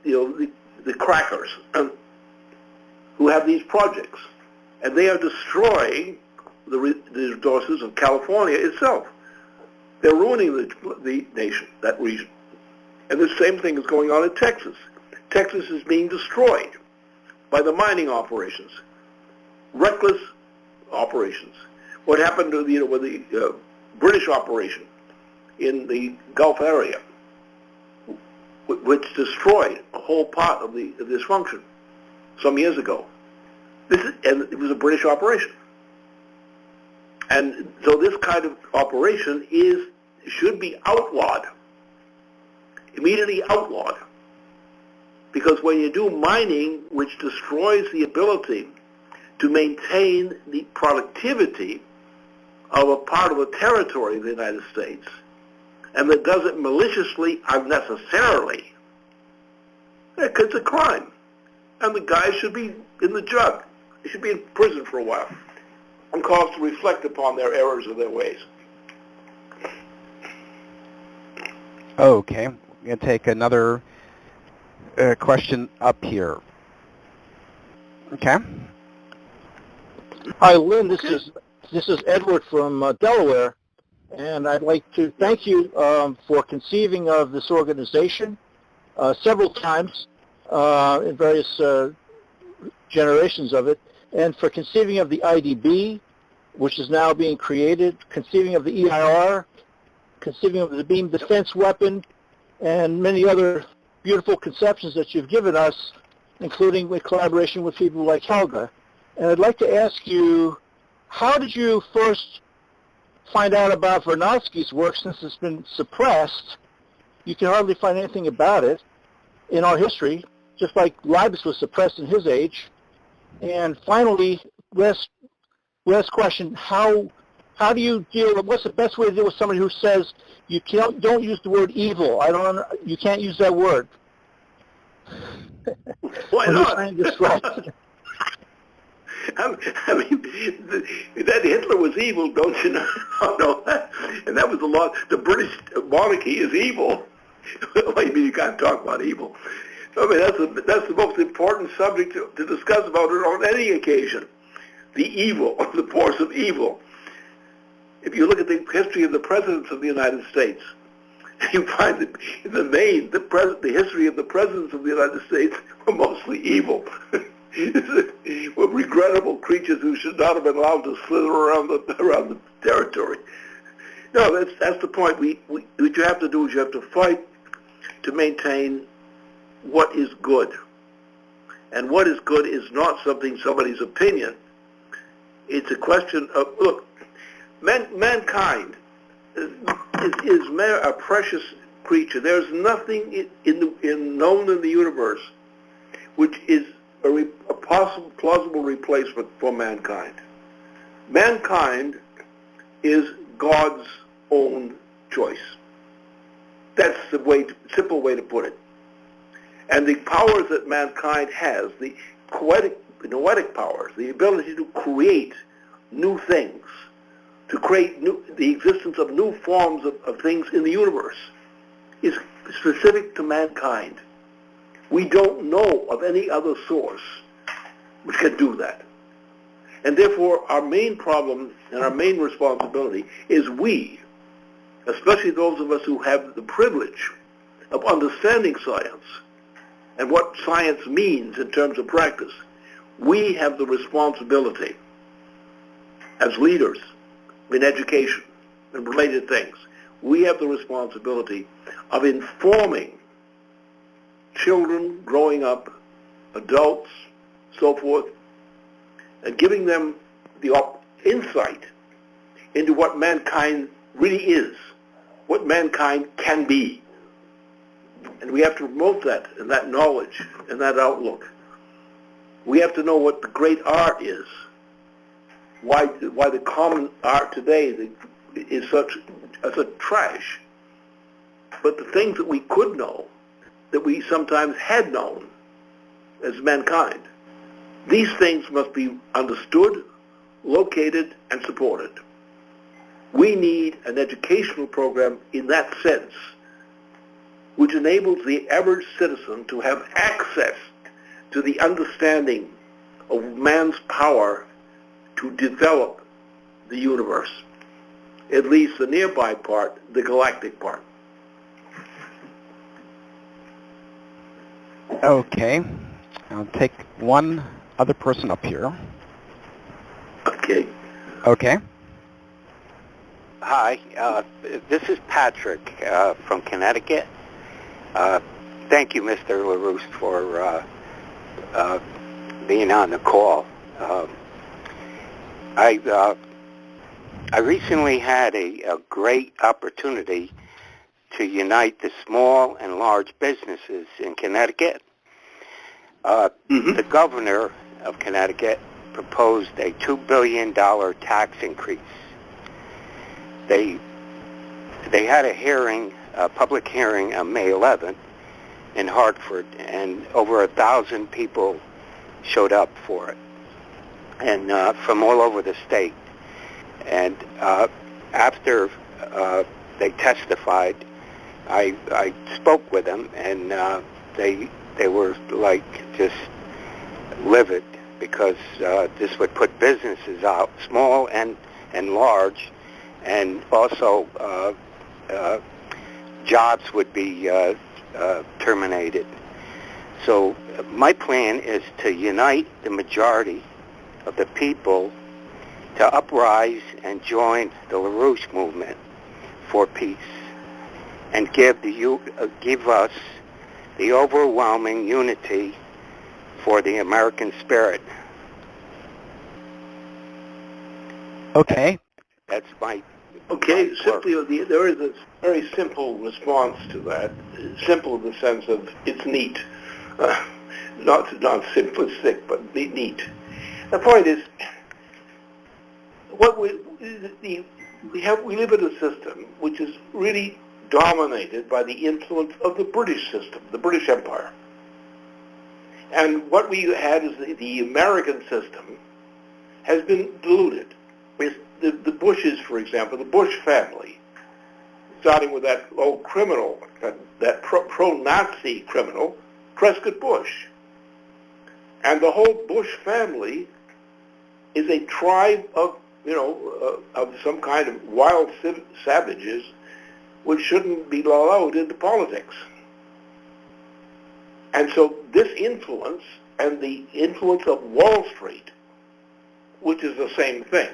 the crackers who have these projects. And they are destroying the resources of California itself. They're ruining the nation, that region. And the same thing is going on in Texas. Texas is being destroyed by the mining operations, reckless operations. What happened to with the British operation in the Gulf area, which destroyed a whole part of this function some years ago. And it was a British operation. And so this kind of operation should be outlawed, immediately outlawed. Because when you do mining, which destroys the ability to maintain the productivity of a part of the territory of the United States, and that does it maliciously, unnecessarily, it's a crime. And the guy should be in the jug. He should be in prison for a while and cause to reflect upon their errors of their ways. Okay, we're going to take another question up here. Okay. Hi, Lynn. This is Edward from Delaware, and I'd like to thank you for conceiving of this organization several times in various generations of it, and for conceiving of the IDB, which is now being created, conceiving of the EIR, conceiving of the beam defense weapon, and many other beautiful conceptions that you've given us, including with collaboration with people like Helga. And I'd like to ask you, how did you first find out about Vernadsky's work, since it's been suppressed? You can hardly find anything about it in our history, just like Leibniz was suppressed in his age. And finally, last question, how do you deal with, what's the best way to deal with somebody who says you don't use the word evil? You can't use that word. Why not? I mean, that Hitler was evil, don't you know? No, and that was a lot. The British monarchy is evil. What do you mean you can't talk about evil? I mean, that's the most important subject to discuss about it on any occasion. The evil, the force of evil. If you look at the history of the presidents of the United States, you find that in the main, the history of the presidents of the United States were mostly evil. Were regrettable creatures who should not have been allowed to slither around the territory. No, that's the point. What you have to do is you have to fight to maintain what is good. And what is good is not somebody's opinion. It's a question of, look, mankind is a precious creature. There's nothing known in the universe which is a plausible replacement for mankind. Mankind is God's own choice. That's the simple way to put it. And the powers that mankind has, the noetic powers, the ability to create new things, to create the existence of new forms of things in the universe, is specific to mankind. We don't know of any other source which can do that. And therefore, our main problem and our main responsibility is we, especially those of us who have the privilege of understanding science and what science means in terms of practice, we have the responsibility as leaders in education and related things. We have the responsibility of informing children growing up, adults, so forth, and giving them the insight into what mankind really is, what mankind can be. And we have to promote that and that knowledge and that outlook. We have to know what the great art is, why the common art today is such a trash. But the things that we could know, that we sometimes had known as mankind, these things must be understood, located, and supported. We need an educational program in that sense, which enables the average citizen to have access to the understanding of man's power to develop the universe, at least the nearby part, the galactic part. Okay. I'll take one other person up here. Okay. Okay. Hi, this is Patrick from Connecticut. Thank you, Mr. LaRouche, for being on the call. I recently had a great opportunity to unite the small and large businesses in Connecticut. The governor of Connecticut proposed a $2 billion tax increase. They had a public hearing on May 11th in Hartford, and over 1,000 people showed up for it, and from all over the state. And after they testified, I spoke with them, and they were like just livid, because this would put businesses out, small and large, and also jobs would be terminated. So my plan is to unite the majority of the people to uprise and join the LaRouche movement for peace, and give us the overwhelming unity for the American spirit. Okay. That's my... Okay, simply, there is a very simple response to that. Simple in the sense of it's neat. Not simplistic, but neat. The point is, what we live in a system which is really dominated by the influence of the British system, the British Empire. And what we had is the American system has been diluted. With the Bushes, for example, the Bush family, starting with that old criminal, that pro-Nazi criminal, Prescott Bush. And the whole Bush family is a tribe of, of some kind of wild savages which shouldn't be allowed into politics. And so this influence, and the influence of Wall Street, which is the same thing,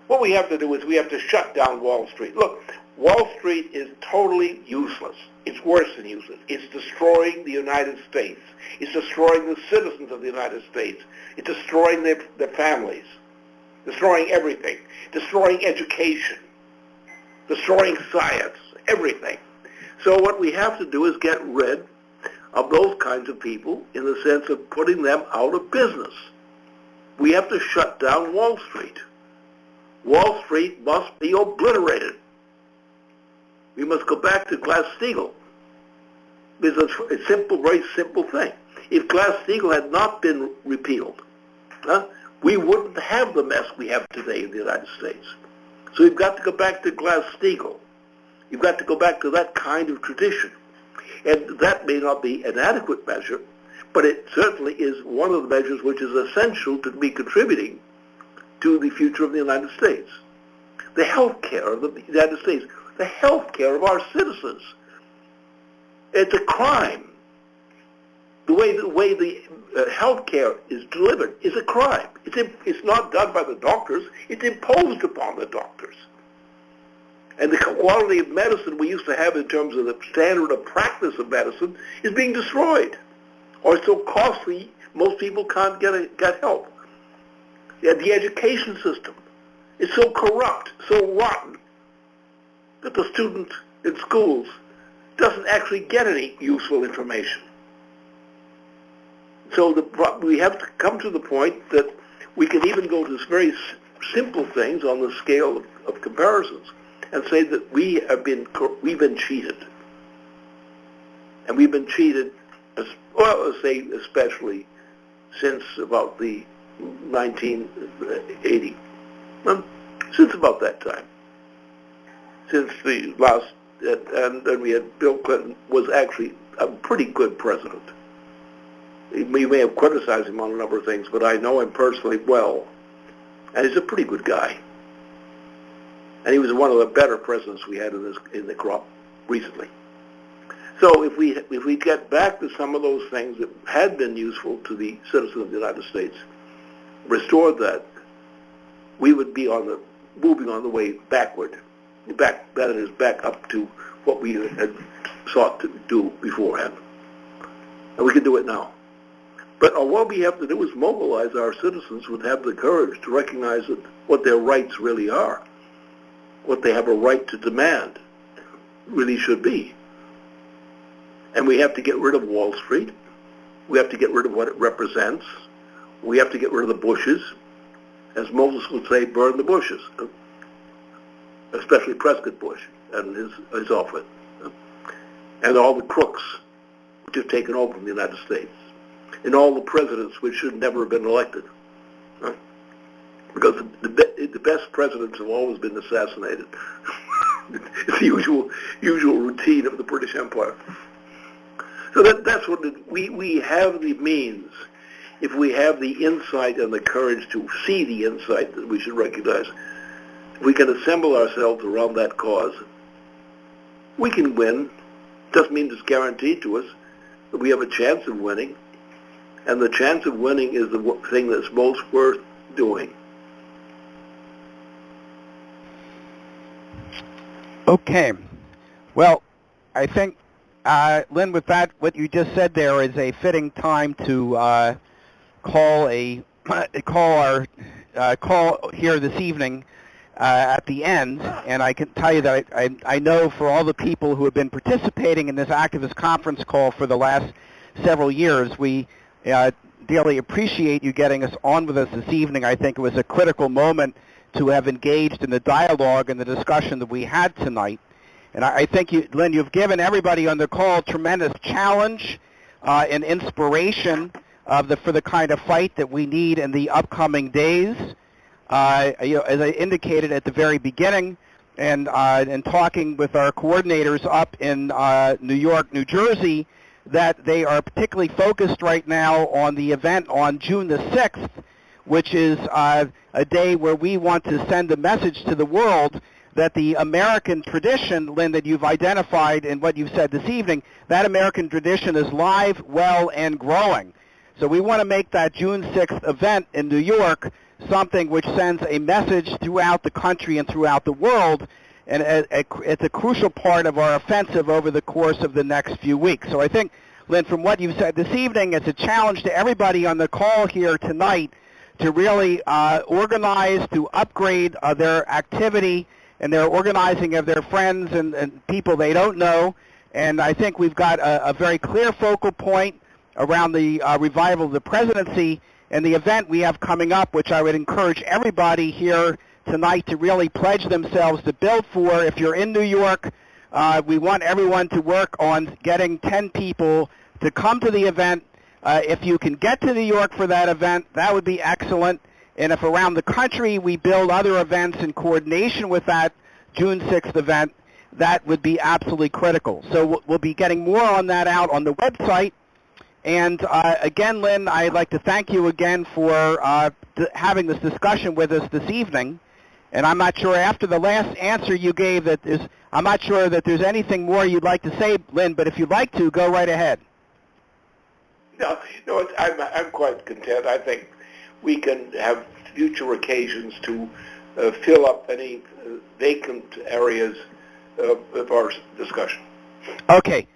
what we have to do is we have to shut down Wall Street. Look, Wall Street is totally useless. It's worse than useless. It's destroying the United States. It's destroying the citizens of the United States. It's destroying their families, destroying everything, destroying education, destroying science, everything. So what we have to do is get rid of those kinds of people in the sense of putting them out of business. We have to shut down Wall Street. Wall Street must be obliterated. We must go back to Glass-Steagall. It's a simple, very simple thing. If Glass-Steagall had not been repealed, we wouldn't have the mess we have today in the United States. So we've got to go back to Glass-Steagall. You've got to go back to that kind of tradition. And that may not be an adequate measure, but it certainly is one of the measures which is essential to be contributing to the future of the United States. The health care of the United States, the health care of our citizens. It's a crime. The way the health care is delivered is a crime. It's not done by the doctors. It's imposed upon the doctors. And the quality of medicine we used to have in terms of the standard of practice of medicine is being destroyed. Or it's so costly, most people can't get help. The education system is so corrupt, so rotten, that the student in schools doesn't actually get any useful information. So we have to come to the point that we can even go to very simple things on the scale of comparisons and say that we've been cheated. And we've been cheated, especially since about the 1980. Since about that time. Since the last, and then we had Bill Clinton was actually a pretty good president. You may have criticized him on a number of things, but I know him personally well, and he's a pretty good guy. And he was one of the better presidents we had in the crop recently. So if we get back to some of those things that had been useful to the citizens of the United States, restored that, we would be moving on the way backward. Back up to what we had sought to do beforehand. And we can do it now. But what we have to do is mobilize our citizens who have the courage to recognize what their rights really are, what they have a right to demand really should be. And we have to get rid of Wall Street. We have to get rid of what it represents. We have to get rid of the bushes. As Moses would say, burn the bushes. Especially Prescott Bush and his outfit, and all the crooks which have taken over from the United States, and all the presidents which should never have been elected, because the best presidents have always been assassinated. It's the usual routine of the British Empire. So that's what we have the means. If we have the insight and the courage to see the insight that we should recognize, we can assemble ourselves around that cause. We can win. Doesn't mean it's guaranteed to us, but we have a chance of winning. And the chance of winning is the thing that's most worth doing. Okay. Well, I think, Lynn, with that, what you just said there is a fitting time to call here this evening at the end, and I can tell you that I know for all the people who have been participating in this activist conference call for the last several years, we dearly appreciate you getting us on with us this evening. I think it was a critical moment to have engaged in the dialogue and the discussion that we had tonight. And I think, Lynn, you've given everybody on the call tremendous challenge and inspiration for the kind of fight that we need in the upcoming days. As I indicated at the very beginning, and talking with our coordinators up in New York, New Jersey, that they are particularly focused right now on the event on June the 6th, which is a day where we want to send a message to the world that the American tradition, Lynn, that you've identified in what you've said this evening, that American tradition is live, well, and growing. So we want to make that June 6th event in New York something which sends a message throughout the country and throughout the world and it's a crucial part of our offensive over the course of the next few weeks. So I think, Lynn, from what you've said this evening, it's a challenge to everybody on the call here tonight to really organize, to upgrade their activity and their organizing of their friends and people they don't know. And I think we've got a very clear focal point around the revival of the presidency and the event we have coming up, which I would encourage everybody here tonight to really pledge themselves to build for. If you're in New York, we want everyone to work on getting 10 people to come to the event. If you can get to New York for that event, that would be excellent. And if around the country we build other events in coordination with that June 6th event, that would be absolutely critical. So we'll be getting more on that out on the website. And again, Lynn, I'd like to thank you again for having this discussion with us this evening. And I'm not sure after the last answer you gave I'm not sure that there's anything more you'd like to say, Lynn, but if you'd like to, go right ahead. No, I'm quite content. I think we can have future occasions to fill up any vacant areas of our discussion. Okay,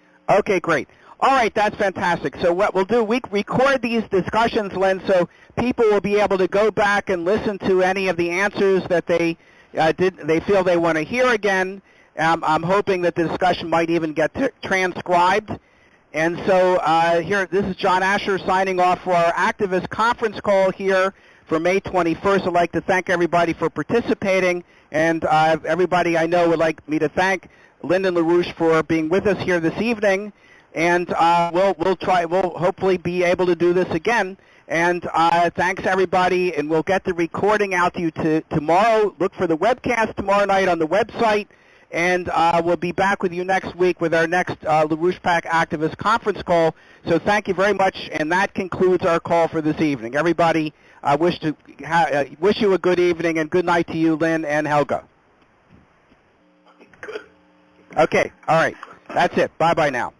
great. All right, that's fantastic. So what we'll do, we record these discussions, Lynn, so people will be able to go back and listen to any of the answers that they feel they want to hear again. I'm hoping that the discussion might even get transcribed. And so here, this is John Asher signing off for our activist conference call here for May 21st. I'd like to thank everybody for participating, and everybody I know would like me to thank Lyndon LaRouche for being with us here this evening. And we'll hopefully be able to do this again. And thanks everybody, and we'll get the recording out to you tomorrow. Look for the webcast tomorrow night on the website, and we'll be back with you next week with our next LaRouche PAC activist conference call. So thank you very much, and that concludes our call for this evening. Everybody, I wish you a good evening and good night to you, Lynn and Helga. Good. Okay, all right, that's it. Bye-bye now.